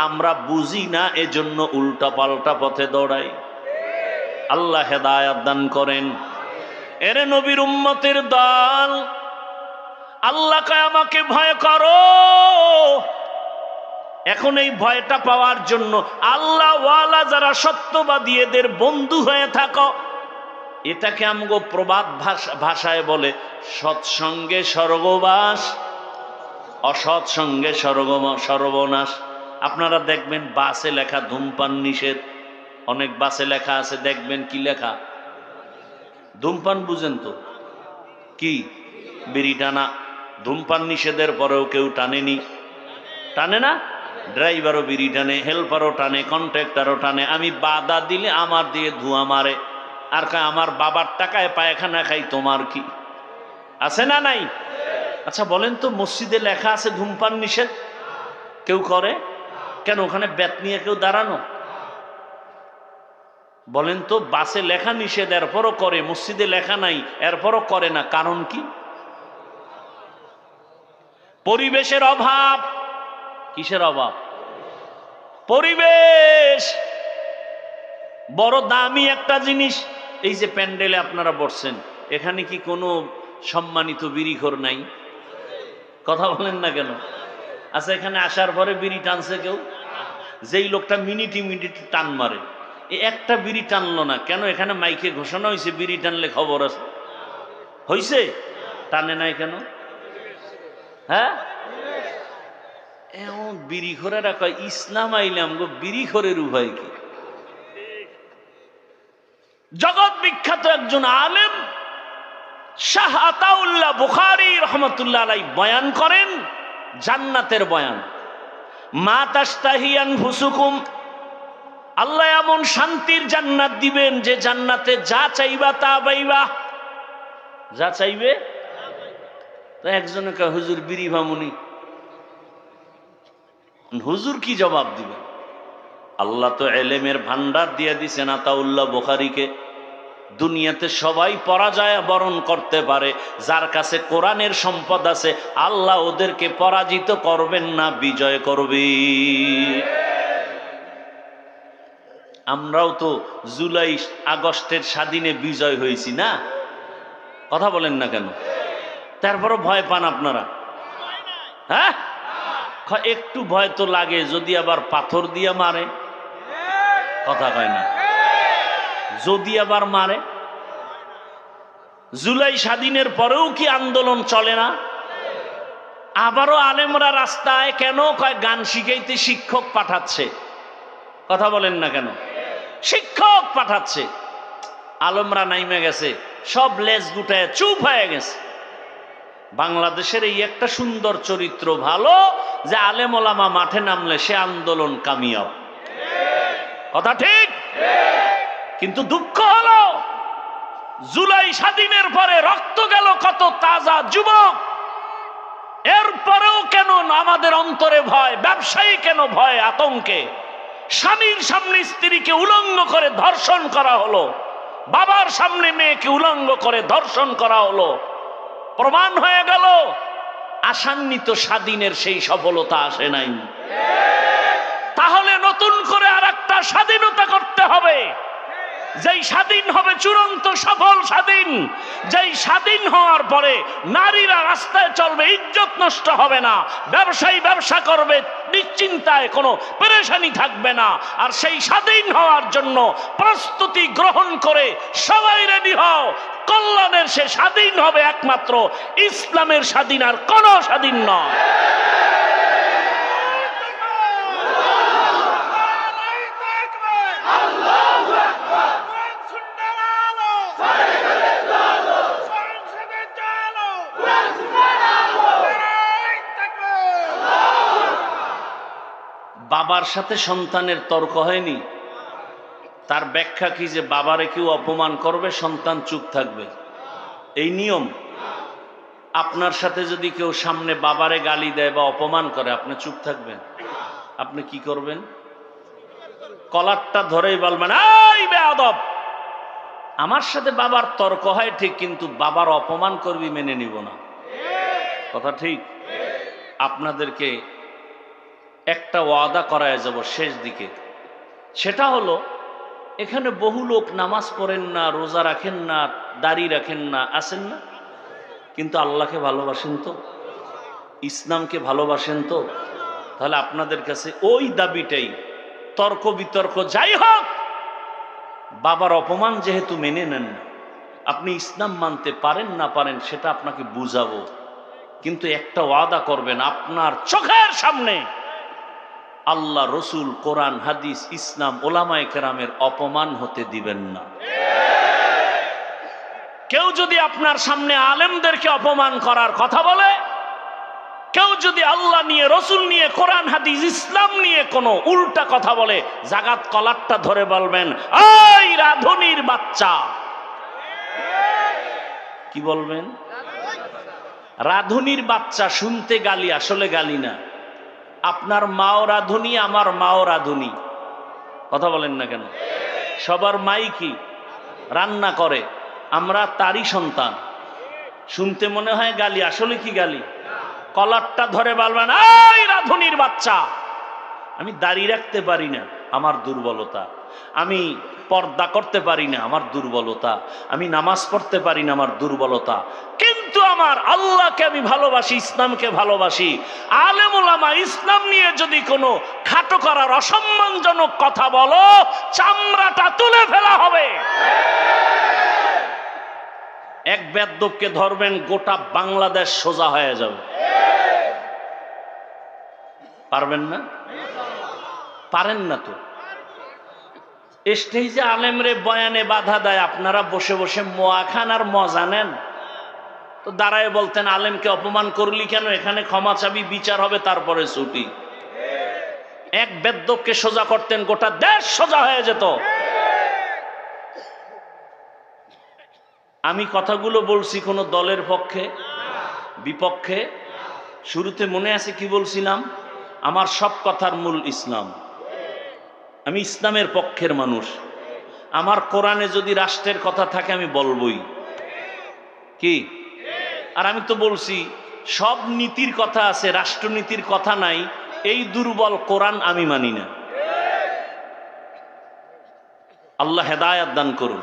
আমরা বুঝি না, এজন্য উল্টা পাল্টা পথে দৌড়াই। আল্লাহ হেদায়েত দান করেন। এরে নবীর উম্মতের দল, আল্লাহকে আমাকে ভয় করো। এখন এই ভয়টা পাওয়ার জন্য আল্লাহ ওয়ালা যারা সত্যবাদী, এদের বন্ধু হয়ে থাকো। এটাকে আমগো প্রবাদ ভাষায় বলে সৎসঙ্গে স্বর্গবাস, অসৎ সঙ্গে সর্বনাশ। আপনারা দেখবেন বাসে লেখা ধূমপান নিষেধ, অনেক বাসে লেখা আছে, দেখবেন কি লেখা? ধূমপান বুঝেন তো কি? বিড়ি টানা। ধূমপান নিষেধের পরেও কেউ টানেনি, টানে না? ড্রাইভারও বিড়ি টানে, হেল্পারও টানে, কন্ট্রাক্টরও টানে। আমি বাধা দিলে আমার দিয়ে ধোঁয়া মারে, আর আমার বাবার টাকায় পায়খানা খাই, তোমার কি? আছে না নাই? আচ্ছা বলেন তো, মসজিদে লেখা আছে ধূমপান নিষেধ, কেউ করে কেন? ওখানে ব্যাত নিয়ে কেউ দাঁড়ানো? বলেন তো, বাসে লেখা নিষেধ এরপরও করে, মসজিদে লেখা নাই এরপরও করে না, কারণ কি? পরিবেশের অভাব। কিসের অভাব? পরিবেশ বড় দামি একটা জিনিস। এই যে প্যান্ডেলে আপনারা বসছেন, এখানে কি কোনো সম্মানিত বিড়িখোর নাই? কথা বলেন না কেন? আচ্ছা, এখানে আসার পরে বিড়ি টানছে কেউ? যেই লোকটা মিনিটি মিনিটি টান মারে, একটা বিড়ি টানলো না কেন? এখানে মাইকে ঘোষণা হয়েছে বিড়ি টানলে খবর আছে, হয়েছে? টানে নাই কেন? হ্যাঁ, এমন বিড়িখোরেরা কয় ইসলাম আইলাম গো, বিড়িখোরের উভয় কি? জগৎ বিখ্যাত একজন আলেম শাহ আতাউল্লাহ বুখারী রহমাতুল্লাহ আলাইহি বয়ান করেন জান্নাতের বয়ান। মা তাশতাহি আনফুসুকুম, আল্লাহ এমন শান্তির জান্নাত দিবেন যে জান্নাতে যা চাইবা তা পাইবা, যা চাইবে। তো একজনে কয় হুজুর বিড়ি ভামুনি, হুজুর কি জবাব দিবে? আল্লাহ তো এলেমের ভান্ডার দিয়ে দিছেন আতাউল্লাহ বুখারীকে। দুনিয়াতে সবাই পরাজয় বরণ করতে পারে, যার কাছে কোরআনের সম্পদ আছে আল্লাহ ওদেরকে পরাজিত করবেন না, বিজয় করবে। আমরাও তো জুলাই আগস্টের স্বাধীনে বিজয় হয়েছি না? কথা বলেন না কেন? তারপরও ভয় পান আপনারা? হ্যাঁ, একটু ভয় তো লাগে, যদি আবার পাথর দিয়ে মারে। কথা কয় না? যদি আবার মারে। জুলাই স্বাধীনের পরেও কি আন্দোলন চলে না? আবারও আলেমরা রাস্তায় কেন? কয় গান শিখাইতে শিক্ষক পাঠাচ্ছে। কথা বলেন না কেন? শিক্ষক পাঠাচ্ছে। আলেমরা নাইমে গেছে, সব লেজ গুটায় চুপ হয়ে গেছে। বাংলাদেশের এই একটা সুন্দর চরিত্র ভালো যে আলেম ওলামা মাঠে নামলে সে আন্দোলন কামিয়াব। কথা ঠিক? কিন্তু দুঃখ হলো জুলাই স্বাধীনের পরে রক্ত গেল কত তাজা যুবক, এরপরেও কেন আমাদের অন্তরে ভয়? ব্যবসায়ী কেন ভয় আতঙ্কে? স্বামীর সামনে স্ত্রীকে উলঙ্গ করে ধর্ষণ করা হলো, বাবার সামনে মেয়েকে উলঙ্গ করে ধর্ষণ করা হলো। প্রমাণ হয়ে গেল আশান্বিত স্বাধীনের সেই সফলতা আসে নাই। তাহলে নতুন করে আর একটা স্বাধীনতা করতে হবে, যেই স্বাধীন হবে চূড়ান্ত সফল স্বাধীন, যেই স্বাধীন হওয়ার পরে নারীরা রাস্তায় চলবে, ইজ্জত নষ্ট হবে না, ব্যবসায়ী ব্যবসা করবে, নিশ্চিন্তায় কোনো পেরেশানি থাকবে না। আর সেই স্বাধীন হওয়ার জন্য প্রস্তুতি গ্রহণ করে সবাই রেডি হও। কল্যাণের সে স্বাধীন হবে একমাত্র ইসলামের স্বাধীন, আর কোনো স্বাধীন নয়। বাবার সাথে সন্তানের তর্ক হয়নি, তার ব্যাখ্যা কি? যে বাবারে কেউ অপমান করবে, সন্তান চুপ থাকবে, এই নিয়ম। আপনার সাথে যদি কেউ সামনে বাবারে গালি দেয় বা অপমান করে, আপনি চুপ থাকবেন? আপনি কি করবেন? কলারটা ধরেই বলবেন, এই বেয়াদব, আমার সাথে বাবার তর্ক হয় ঠিক, কিন্তু বাবার অপমান করবি মেনে নিব না। কথা ঠিক? আপনাদেরকে একটা ওয়াদা করায় যাব শেষ দিকে, সেটা হলো এখানে বহু লোক নামাজ পড়েন না, রোজা রাখেন না, দাড়ি রাখেন না, আছেন না, কিন্তু আল্লাহকে ভালোবাসেন তো, ইসলামকে ভালোবাসেন তো। তাহলে আপনাদের কাছে ওই দাবিটাই, তর্ক বিতর্ক যাই হোক, বাবার অপমান যেহেতু মেনে নেন না, আপনি ইসলাম মানতে পারেন না পারেন সেটা আপনাকে বুঝাবো, কিন্তু একটা ওয়াদা করবেন, আপনার চোখের সামনে আল্লাহ, রসুল, কোরআন, হাদিস, ইসলাম, ওলামায়ে কেরামের অপমান হতে দিবেন না। কেউ যদি আপনার সামনে আলেমদেরকে অপমান করার কথা বলে, কেউ যদি আল্লাহ নিয়ে, রসুল নিয়ে, কোরআন, হাদিস, ইসলাম নিয়ে কোনো উল্টা কথা বলে, জাগাত কলারটা ধরে বলবেন, এই রাধুনির বাচ্চা। কি বলবেন? রাধুনির বাচ্চা শুনতে গালি, আসলে গালি না। আপনার মাও রাধুনি, আমার মাও রাধুনি, কথা বলেন না কেন? সবার মাই কি রান্না করে, আমরা তারই সন্তান। শুনতে মনে হয় গালি, আসলে কি গালি? কলারটা ধরে বলবেন, এই রাধুনির বাচ্চা, আমি দাড়ি রাখতে পারি না, আমার দুর্বলতা। আমি পর্দা করতে পারি না, আমার দুর্বলতা। আমি নামাজ পড়তে পারি না, আমার দুর্বলতা। কিন্তু আমার আল্লাহকে আমি ভালোবাসি, ইসলামকে ভালোবাসি। আলেম ওলামা ইসলাম নিয়ে যদি কোনো খাটো করার অসম্মানজনক কথা বলো, চামড়াটা তুলে ফেলা হবে। এক বেয়াদবকে ধরবেন, গোটা বাংলাদেশ সোজা হয়ে যাবে। পারবেন না? পারেন না তো। স্টেজে আলেমরে বয়ানে বাধা দেয়, আপনারা বসে বসে মোয়া খান আর মজা নেন। তো দাঁড়ায় বলতেন, আলেমকে অপমান করলি কেন, এখানে ক্ষমা চাবি, বিচার হবে, তারপরে ছুটি। এক বেদ্যপকে সোজা করতেন, গোটা দেশ সোজা হয়ে যেত। আমি কথাগুলো বলছি কোন দলের পক্ষে, বিপক্ষে? শুরুতে মনে আছে কি বলছিলাম? আমার সব কথার মূল ইসলাম। আমি ইসলামের পক্ষের মানুষ। আমার কোরআনে যদি রাষ্ট্রের কথা থাকে আমি বলবই। কি? আর আমি তো বলছি সব নীতির কথা আছে, রাষ্ট্রনীতির কথা নাই। এই দুর্বল কোরআন আমি মানি না। আল্লাহ হেদায়েত দান করুন।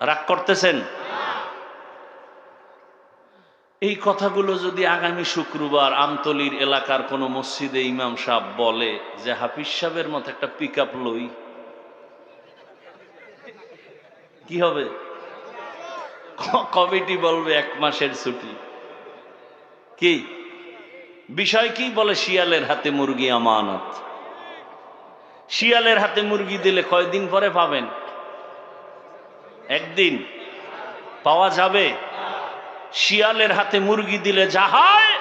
রাগ করতেছেন? এই কথাগুলো যদি আগামী শুক্রবার আমতলির এলাকার কোনো মসজিদে ইমাম সাহেব বলে যে হাফিজ সাহেবের মতো একটা পিক আপ লই, কি হবে? কমিটি বলবে 1 মাসের ছুটি। কি বিষয়? কি বলে? শিয়ালের হাতে মুরগি আমানত। শিয়ালের হাতে মুরগি দিলে কয়দিন পরে পাবেন? একদিন পাওয়া যাবে? শিয়ালের হাতে মুরগি দিলে যা হয়,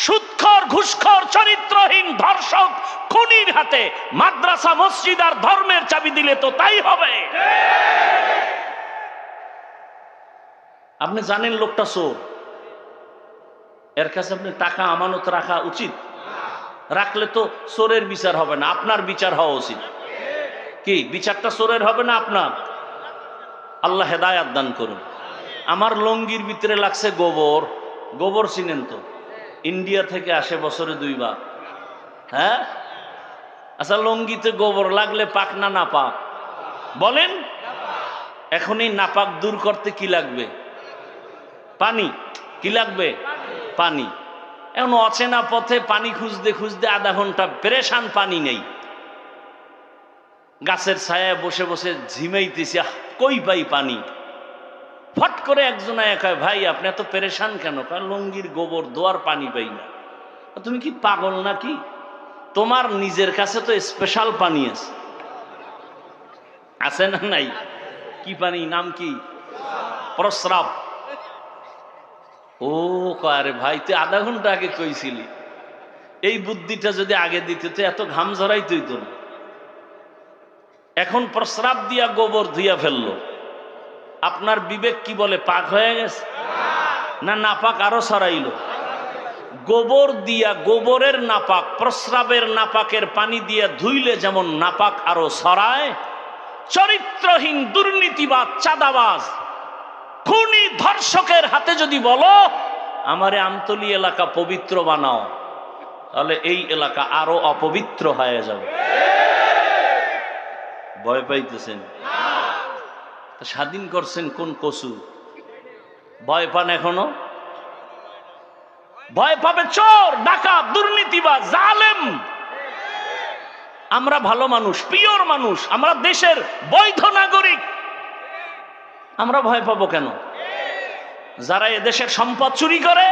সুদখোর, ঘুষখোর, চরিত্রহীন, ধর্ষক, খুনির হাতে মাদ্রাসা, মসজিদ আর ধর্মের চাবি দিলে তো তাই হবে। আপনি জানেন লোকটা চোর, এর কাছে আপনি টাকা আমানত রাখা উচিত? রাখলে তো চোরের বিচার হবে না, আপনার বিচার হওয়া উচিত। কি বিচারটা চোরের হবে না আপনার? আল্লাহ হেদায়েত দান করুন। আমার লঙ্গির ভিতরে লাগছে গোবর। গোবর চিনেন তো? ইন্ডিয়া থেকে আসে বছরে 2 বার। হ্যাঁ, আচ্ছা, লঙ্গিতে গোবর লাগলে পাক না নাপাক বলেন? এখন এই নাপাক দূর করতে কি লাগবে? পানি। কি লাগবে? পানি। এখন অচেনা পথে পানি খুঁজতে খুঁজতে আধা ঘন্টা পেরেশান, পানি নেই। গাছের ছায়ায় বসে বসে ঝিমাইতেছি, কই পাই পানি? ফট করে একজন কয়, ভাই আপনি এত পেরেশান কেন? কয়, লঙ্গির গোবর দোয়ার পানি পাই না। তুমি কি পাগল নাকি? তোমার নিজের কাছে তো স্পেশাল পানি আছে, আছে না নাই? কি পানি? নাম কি? প্রস্রাব। ও আরে ভাই, তুই আধা ঘন্টা আগে কইছিলি। এই বুদ্ধিটা যদি আগে দিতে তো এত ঘাম ঝরাইতই তো না। এখন প্রস্রাব দিয়া গোবর ধুইয়া ফেললো। আপনার বিবেক কি বলে? পাক হয়ে গেছে। না নাপাক আরো ছড়াইল? গোবর দিয়া, গোবরের নাপাক, প্রস্রাবের নাপাকের পানি দিয়া ধুইলে যেমন নাপাক আরো ছড়ায়, চরিত্রহীন দুর্নীতিবাদ, চাঁদাবাজ, খুনি, ধর্ষকের হাতে যদি বলো আমারে আমতলী এলাকা পবিত্র বানাও, তাহলে এই এলাকা আরো অপবিত্র হয়ে যাবে। ভয় পাইতেছেন? স্বাধীন করছেন কোন কসু? ভয় পান এখনো? ভয় পাবে চোর, ডাকাত, দুর্নীতিবাজ, জালেম। আমরা ভালো মানুষ, পিওর মানুষ, আমরা দেশের বৈধ নাগরিক, আমরা ভয় পাবো কেন? যারা এদেশের সম্পদ চুরি করে,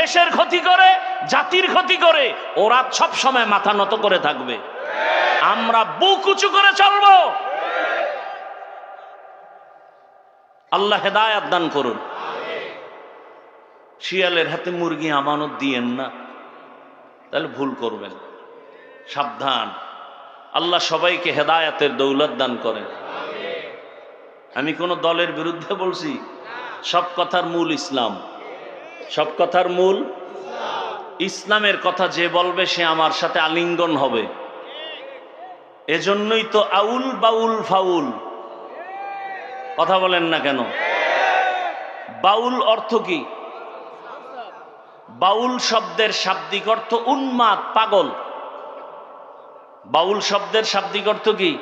দেশের ক্ষতি করে, জাতির ক্ষতি করে, ওরা সব সময় মাথা নত করে থাকবে, আমরা বুক উঁচু করে চলবো। আল্লাহ হেদায়েত দান করুন। শিয়ালের হাতে মুরগি আমানত দিয়েন না, তাহলে ভুল করবেন, সাবধান। আল্লাহ সবাইকে হেদায়েতের দৌলত দান করেন। আমি কোন দলের বিরুদ্ধে বলছি? সব কথার মূল ইসলাম, সব কথার মূল ইসলামের কথা যে বলবে সে আমার সাথে আলিঙ্গন হবে। এজন্যই তো আউল বাউল ফাউল, কথা বলেন না কেন? বাউল অর্থ কি? বাউল শব্দের শাব্দিক অর্থ উন্মাদ, পাগল। বাউল শব্দের শাব্দিক অর্থ কি?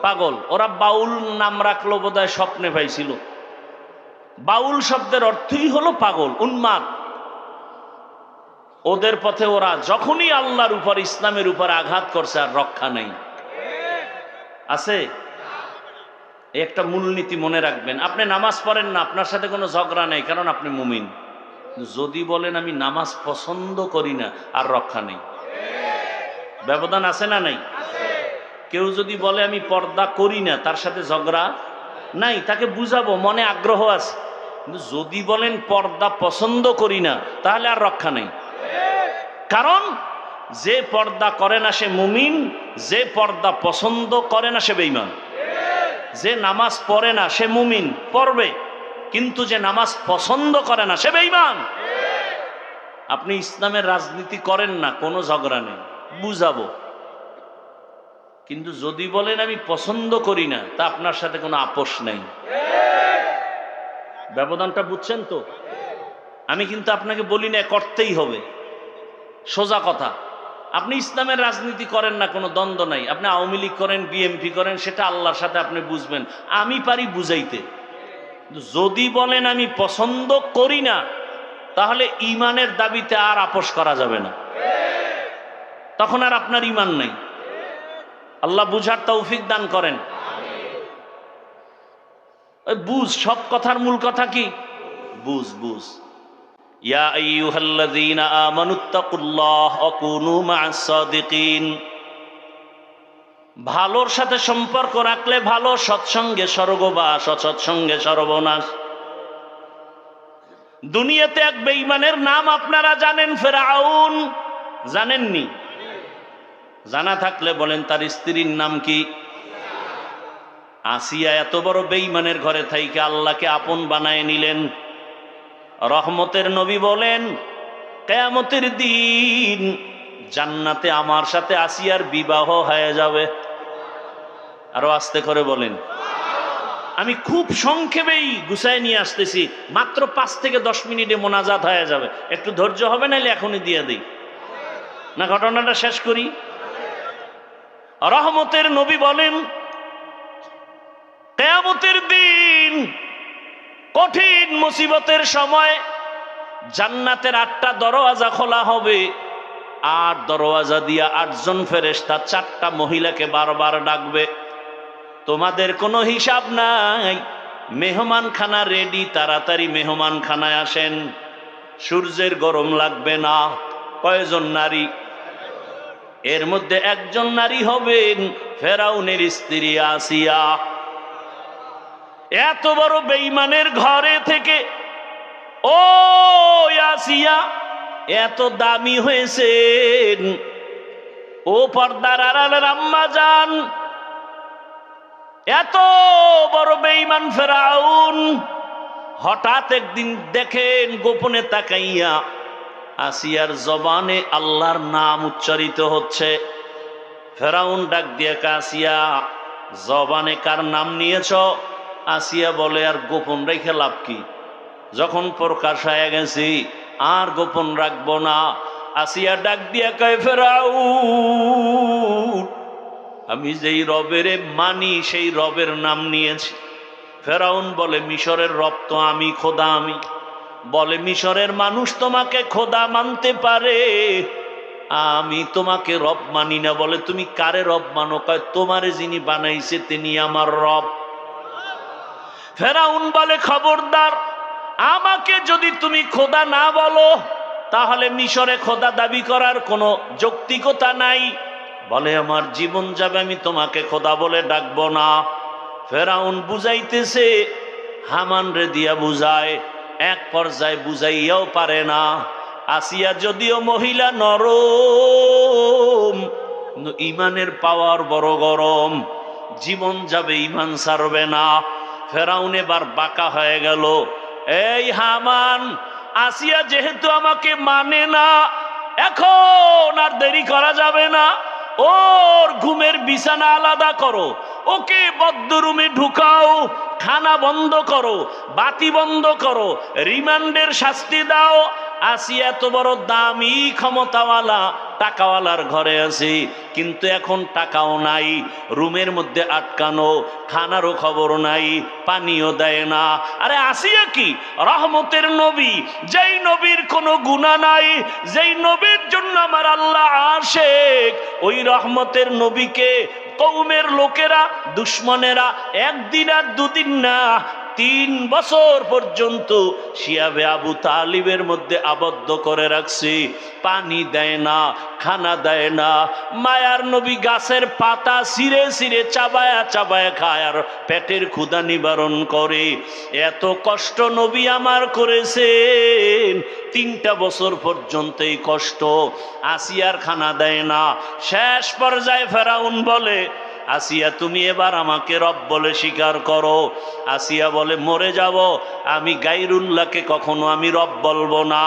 পাগল। ওরা বাউল নাম রাখলো বোধহয় স্বপ্নে পাইছিল। বাউল শব্দের অর্থই হলো পাগল, উন্মাদ। ওদের পথে ওরা যখনই আল্লাহর উপর, ইসলামের উপর আঘাত করছে আর রক্ষা নেই। আছে একটা মূলনীতি মনে রাখবেন, আপনি নামাজ পড়েন না, আপনার সাথে কোনো ঝগড়া নেই, কারণ আপনি মুমিন। যদি বলেন আমি নামাজ পছন্দ করি না, আর রক্ষা নেই। ব্যবধান আছে না নাই? কেউ যদি বলে আমি পর্দা করি না, তার সাথে ঝগড়া নাই, তাকে বুঝাবো, মনে আগ্রহ আছে। কিন্তু যদি বলেন পর্দা পছন্দ করি না, তাহলে আর রক্ষা নেই। কারণ যে পর্দা করে না সে মুমিন, যে পর্দা পছন্দ করে না সে বেঈমান। যে নামাজ পড়ে না সে মুমিন, পড়বে, কিন্তু যে নামাজ পছন্দ করে না সে বেঈমান। আপনি ইসলামের রাজনীতি করেন না, কোনো ঝগড়া নেই, বুঝাবো। কিন্তু যদি বলেন আমি পছন্দ করি না, তা আপনার সাথে কোনো আপোষ নেই। ব্যবধানটা বুঝছেন তো? আমি কিন্তু আপনাকে বলি না করতেই হবে, সোজা কথা। আপনি ইসলামের রাজনীতি করেন না, কোনো দ্বন্দ্ব নাই। আপনি আওয়ামী লীগ করেন, বিএনপি করেন, সেটা আল্লাহর সাথে আপনি বুঝবেন। আমি পারি বুঝাইতে। যদি বলেন আমি পছন্দ করি না, তাহলে ইমানের দাবিতে আর আপোষ করা যাবে না, তখন আর আপনার ইমান নাই। আল্লাহ বুঝার তৌফিক দান করেন। বুঝ, সব কথার মূল কথা কি? বুঝ, বুঝ। ইয়া আইয়ুহাল্লাযীনা আমানুত্তাকুল্লাহ ওয়া কুনু মা'আস সাদিকিন। ভালোর সাথে সম্পর্ক রাখলে ভালো, সৎসঙ্গে স্বর্গবাস, অসৎসঙ্গে সর্বনাশ। দুনিয়াতে এক বেঈমানের নাম আপনারা জানেন, ফিরআউন। জানেননি? জানা থাকলে বলেন তার স্ত্রীর নাম কি? আসিয়া। এত বড় বেঈমানের ঘরে থাইকে আল্লাহকে আপন বানায় নিলেন। রহমতের নবী বলেন কিয়ামতের দিন জান্নাতে আমার সাথে আসিয়ার বিবাহ হয়ে যাবে। আরো আস্তে করে বলেন। আমি খুব সংক্ষেপেই গুছায় নিয়ে আসতেছি, মাত্র 5 থেকে 10 মিনিটে মোনাজাত হয়ে যাবে। একটু ধৈর্য হবে, নাইলে এখনই দিয়ে দিই না। ঘটনাটা শেষ করি। রহমতের নবী বলেন কিয়ামতের দিন কঠিন মুসিবতের সময় জান্নাতের 8টা দরওয়াজা খোলা হবে, আর দরওয়াজা দিয়া 8 জন ফেরেশতা 4টা মহিলাকে বারবার ডাকবে, তোমাদের কোনো হিসাব নাই, মেহমানখানা রেডি, তাড়াতাড়ি মেহমানখানায় আসেন, সূর্যের গরম লাগবে না। কয়জন নারী? এর মধ্যে একজন নারী হবেন ফেরাউনের স্ত্রী আসিয়া। এত বড় বেঈমানের ঘরে থেকে ও আসিয়া এত দামি হয়েছেন। ও পর্দার আড়ালের আম্মা জান, এত বড় বেঈমান ফেরাউন হঠাৎ একদিন দেখেন গোপনে তাকাইয়া আসিয়ার জবানে আল্লাহর নাম উচ্চারিত হচ্ছে। ফেরাউন ডাক দিয়ে আসিয়া, জবানে কার নাম নিয়েছ? আসিয়া বলে, আর গোপন রেখে লাভ কি, যখন প্রকাশ হয়ে গেছি আর গোপন রাখবো না। আসিয়া ডাক দিয়া কয়, ফেরাউন, আমি যেই রবের মানি সেই রবের নাম নিয়েছি। ফেরাউন বলে, মিশরের রব তো আমি, খোদা আমি। বলে, মিশরের মানুষ তোমাকে খোদা মানতে পারে, আমি তোমাকে রব মানি না। বলে, তুমি কারে রব মানো? কয়, তোমারে যিনি বানাইছে তিনি আমার রব। ফেরাউন বলে, খবরদার, আমাকে যদি তুমি খোদা না বলো তাহলে মিশরে খোদা দাবি করার কোনো যৌক্তিকতা নাই। বলে, আমার জীবন যাবে, আমি তোমাকে খোদা বলে ডাকবো না। ফেরাউন বুঝাইতেছে, হামান রে দিয়া বুঝায়, এক পর্যায়ে বুঝাইয়াও পারে না। আসিয়া যদিও মহিলা নরম, ইমানের পাওয়ার বড় গরম, জীবন যাবে, ইমান ছাড়বে না। ফেরাউন এবার বাঁকা হয়ে গেল। এই হামান, আসিয়া যেহেতু আমাকে মানে না, এখন আর দেরি করা যাবে না। ওর ঘুমের বিছানা আলাদা করো, ওকে বদ্ধ রুমে ঢুকাও, খানা বন্ধ করো, বাতি বন্ধ করো, রিমান্ডের শাস্তি দাও। আসিয়া এত বড় দামি ক্ষমতাওয়ালা টাকাওয়ালার ঘরে আছি, কিন্তু এখন টাকাও নাই, রুমের মধ্যে আটকানো, খানারও খবর নাই, পানিও দেয় না। আরে আসিয়া কি রহমতের নবী, যেই নবীর কোনো গুনাহ নাই, যেই নবীর জন্য আমার আল্লাহ আশেক, ওই রহমতের নবীকে কওমের লোকেরা, দুশ্মনেরা একদিন আর দুদিন না, 3 বছর পর্যন্ত শিয়াবে আবু তালিবের মধ্যে আবদ্ধ করে রাখছি। পানি দেয় না, খানা দেয় না। মায়ার নবী গাছের পাতা ছিঁড়ে ছিঁড়ে চাবায়া চাবায়া খায় আর পেটের ক্ষুধা নিবারণ করে। এত কষ্ট নবী আমার করেছেন, 3টা বছর পর্যন্ত এই কষ্ট। আসিয়ার খানা দেয় না। শেষ পর্যায়ে ফেরাউন বলে, আসিয়া তুমি এবার আমাকে রব বলে স্বীকার করো। আসিয়া বলে, মরে যাব, আমি গাইরুল্লাহকে কখনো আমি রব বলবো না,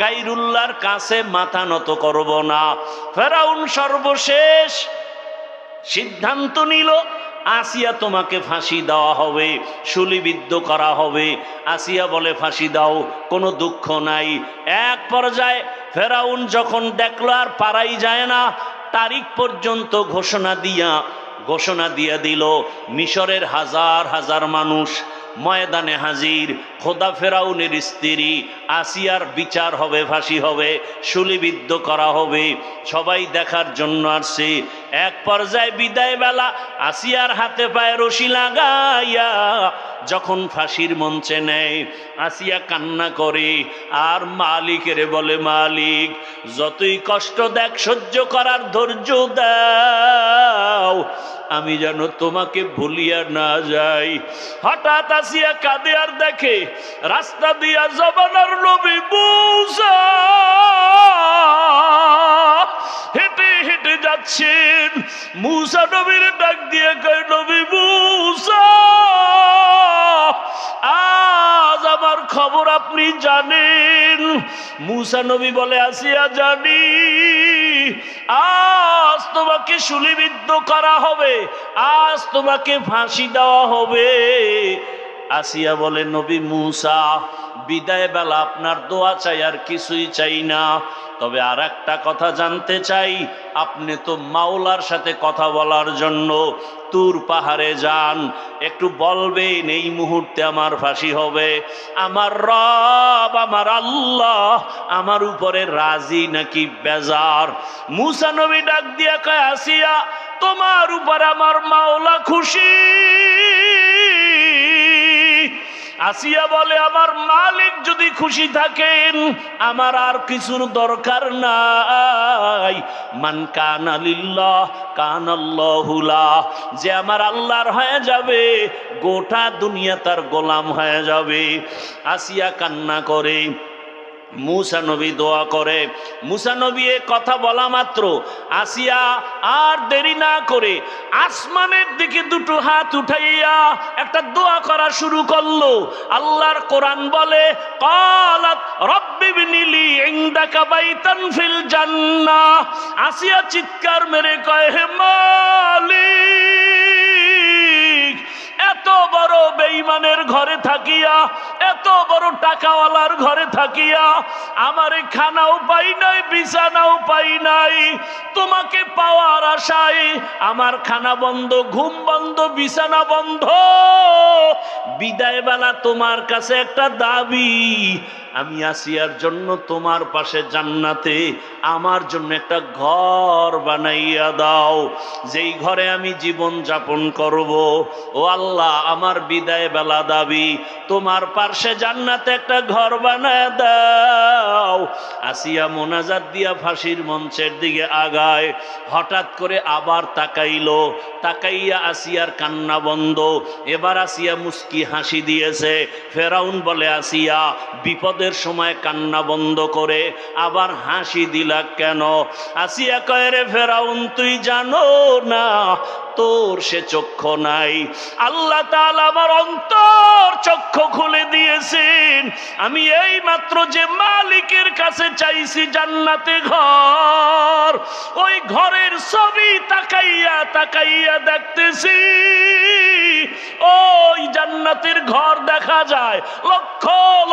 গাইরুল্লাহর কাছে মাথা নত করব না। ফেরাউন সর্বশেষ সিদ্ধান্ত নিল, আসিয়া তোমাকে ফাঁসি দেওয়া হবে, শুলিবিদ্ধ করা হবে। আসিয়া বলে, ফাঁসি দাও, কোনো দুঃখ নাই। এক পর্যায়ে ফেরাউন যখন দেখলো আর পারাই যায় না, তারিখ পর্যন্ত ঘোষণা দিয়ে দিল, মিশরের হাজার হাজার মানুষ ময়দানে হাজির। খোদা ফেরাউনের স্ত্রী আসিয়ার বিচার হবে, ফাঁসি হবে, শুলিবিদ্ধ করা হবে, সবাই দেখার জন্য আসছে। এক পর্যায়ে বিদায় বেলা আসিয়ার হাতে পায়ে রশি লাগাইয়া যখন ফাঁসির মঞ্চে নেয়, আসিয়া কান্না করে আর মালিকের বলে, মালিক যতই কষ্ট দেখ সহ্য করার ধৈর্য দাও, আমি যেন তোমাকে ভুলিয়া না যাই। হঠাৎ আসিয়া কাঁদে আর দেখে রাস্তা দিয়া জমানার নবী মূসা হেঁটে হেঁটে যাচ্ছেন। মূসা নবীর ডাক দিয়ে কয়, নবী মূসা, আজ আমার খবর আপনি জানেন? মূসা নবী বলে, আসিয়া জানি, আজ তোমাকে শুলিবিদ্ধ করা হবে, আজ তোমাকে ফাঁসি দেওয়া হবে। আসিয়া বলে, নবী মূসা, বিদায় বেলা আপনার দোয়া চাই, আর কিছুই চাই না। তবে আর একটা কথা জানতে চাই, আপনি তো মাওলার সাথে কথা বলার জন্য তুর পাহাড়ে যান, একটু বলবেন এই মুহূর্তে আমার ফাঁসি হবে, আমার রব, আমার আল্লাহ আমার উপরে রাজি নাকি বেজার? মূসা নবী ডাক দিয়া কয়, আসিয়া তোমার উপর আমার মাওলা খুশি। আসিয়া বলে, আমার মালিক যদি খুশি থাকেন আমার আর কিছুর দরকার নাই। মান কানা লিল্লাহ কানাল্লাহু লাহ, যে আমার আল্লাহর হয়ে যাবে গোটা দুনিয়া তার গোলাম হয়ে যাবে। আসিয়া কান্না করে মুসা নবী দোয়া করে। মুসা নবী এ কথা বলা মাত্র আসিয়া আর দেরি না করে আসমানের দিকে দুটো হাত উঠাইয়া একটা দোয়া করা শুরু করলো। আল্লাহর কোরআন বলে, ক্বালাত রব্বি বিনিলি ইনদাকা বাইতান ফিল জান্নাহ। আসিয়া চিৎকার মেরে কয়, হে মালিক, এত বড় বেঈমানের ঘরে থাকিয়া, এত বড় টাকাওয়ালার ঘরে থাকিয়া আমারে খানাও পাই নাই, বিছানাও পাই নাই। তোমাকে পাওয়ার আশায় আমার খানা বন্ধ, ঘুম বন্ধ, বিছানা বন্ধ। বিদায় বেলা তোমার কাছে একটা দাবি, আমি আসিয়ার জন্য তোমার পাশে জান্নাতে আমার জন্য একটা ঘর বানাইয়া দাও, যেই ঘরে আমি জীবন যাপন করব। ও আল্লাহ, আমার বিদায় বেলা দাবি, তোমার পাশে জান্নাতে একটা ঘর বানায় দাও। আসিয়া মোনাজাত দিয়া ফাঁসির মঞ্চের দিকে আগায়। হঠাৎ করে আবার তাকাইলো, তাকাইয়া আসিয়ার কান্না বন্ধ। এবার আসিয়া মুস্কি হাসি দিয়েছে। ফেরাউন বলে, আসিয়া বিপদের সময় কান্না বন্ধ করে আবার হাসি দিলা কেন? আসিয়া কয়, রে ফেরাউন, তুই জানো না তোর সে চক্ষু নাই? আল্লাহ তাআলা আমার অন্তর চক্ষু খুলে দিয়েছেন। আমি এই মাত্র যে মালিকের কাছে চাইছি জান্নাতে ঘর, ওই ঘরের ছবি তাকাইয়া তাকাইয়া দেখতেছি ওই জান্নাতের ঘর দেখা যায়। লক্ষ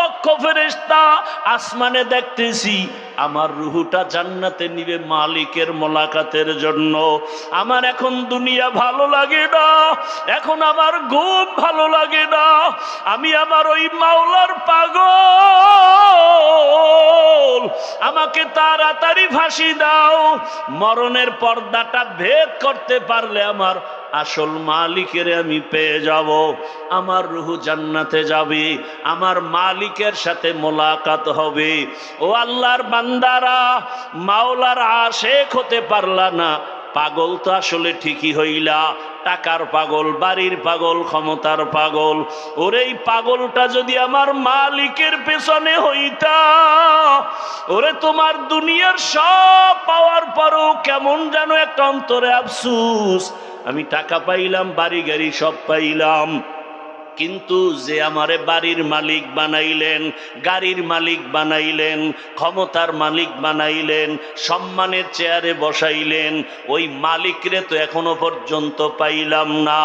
লক্ষ ফেরেশতা আসমানে দেখতেছি। আমার রুহুটা জান্নাতে নিবে মালিকের মোলাকাতের জন্য। আমার এখন দুনিয়া ভালো লাগে না, এখন আমার ঘুম ভালো লাগে না। আমি আমার ওই মাওলার পাগল, আমাকে তাড়াতাড়ি ফাঁসি দাও। মরণের পর্দাটা ভেদ করতে পারলে আমার আসল মালিকের আমি পেয়ে যাব। আমার রুহু জান্নাতে যাবে, আমার মালিকের সাথে মোলাকাত হবে। ও আল্লাহর বান্দারা, মাওলার আশেক হতে পারলা না, পাগল তো আসলে ঠিকই হইলা। টাকার পাগল, বাড়ির পাগল, ক্ষমতার পাগল। ওরে এই পাগলটা যদি আমার মালিকের পেছনে হইতা, ওরে তোমার দুনিয়ার সব পাওয়ার পরও কেমন যেন একটা অন্তরে আফসুস। আমি টাকা পাইলাম, বাড়ি গাড়ি সব পাইলাম, কিন্তু যে আমারে বাড়ির মালিক বানাইলেন, গাড়ির মালিক বানাইলেন, ক্ষমতার মালিক বানাইলেন, সম্মানের চেয়ারে বসাইলেন, ওই মালিকরে তো এখনো পর্যন্ত পাইলাম না।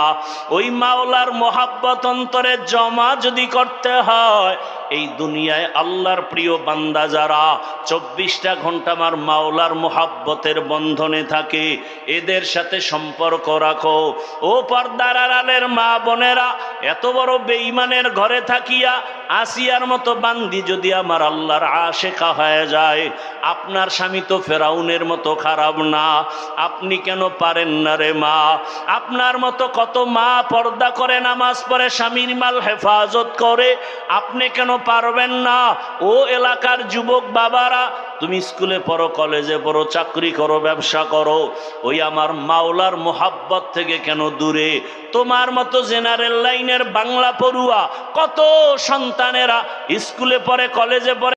ওই মাওলার মোহাব্বত অন্তরে জমা যদি করতে হয়, এই দুনিয়ায় আল্লাহর প্রিয় বান্দা যারা 24টা ঘন্টা আমার মাওলার মোহাব্বতের বন্ধনে থাকে, এদের সাথে সম্পর্ক রাখো। ও পর্দার আড়ালের মা বোনেরা, এত বড় বেঈমানের ঘরে থাকিয়া আসিয়ার মতো বান্দি যদি আমার আল্লাহর আশেকা হয়ে যায়, আপনার স্বামী তো ফেরাউনের মতো খারাপ না, আপনি কেন পারেন না রে মা? আপনার মতো কত মা পর্দা করে, নামাজ পড়ে, স্বামীর মাল হেফাজত করে, আপনি কেন পারবেন না? ও এলাকার যুবক বাবারা, তুমি স্কুলে পড়ো, কলেজে পড়ো, চাকরি করো, ব্যবসা করো, ওই আমার মাওলার মোহাব্বত থেকে কেন দূরে? তোমার মতো জেনারেল লাইনের বাংলা পড়ুয়া কত সন্তানেরা স্কুলে পড়ে, কলেজে পড়ে,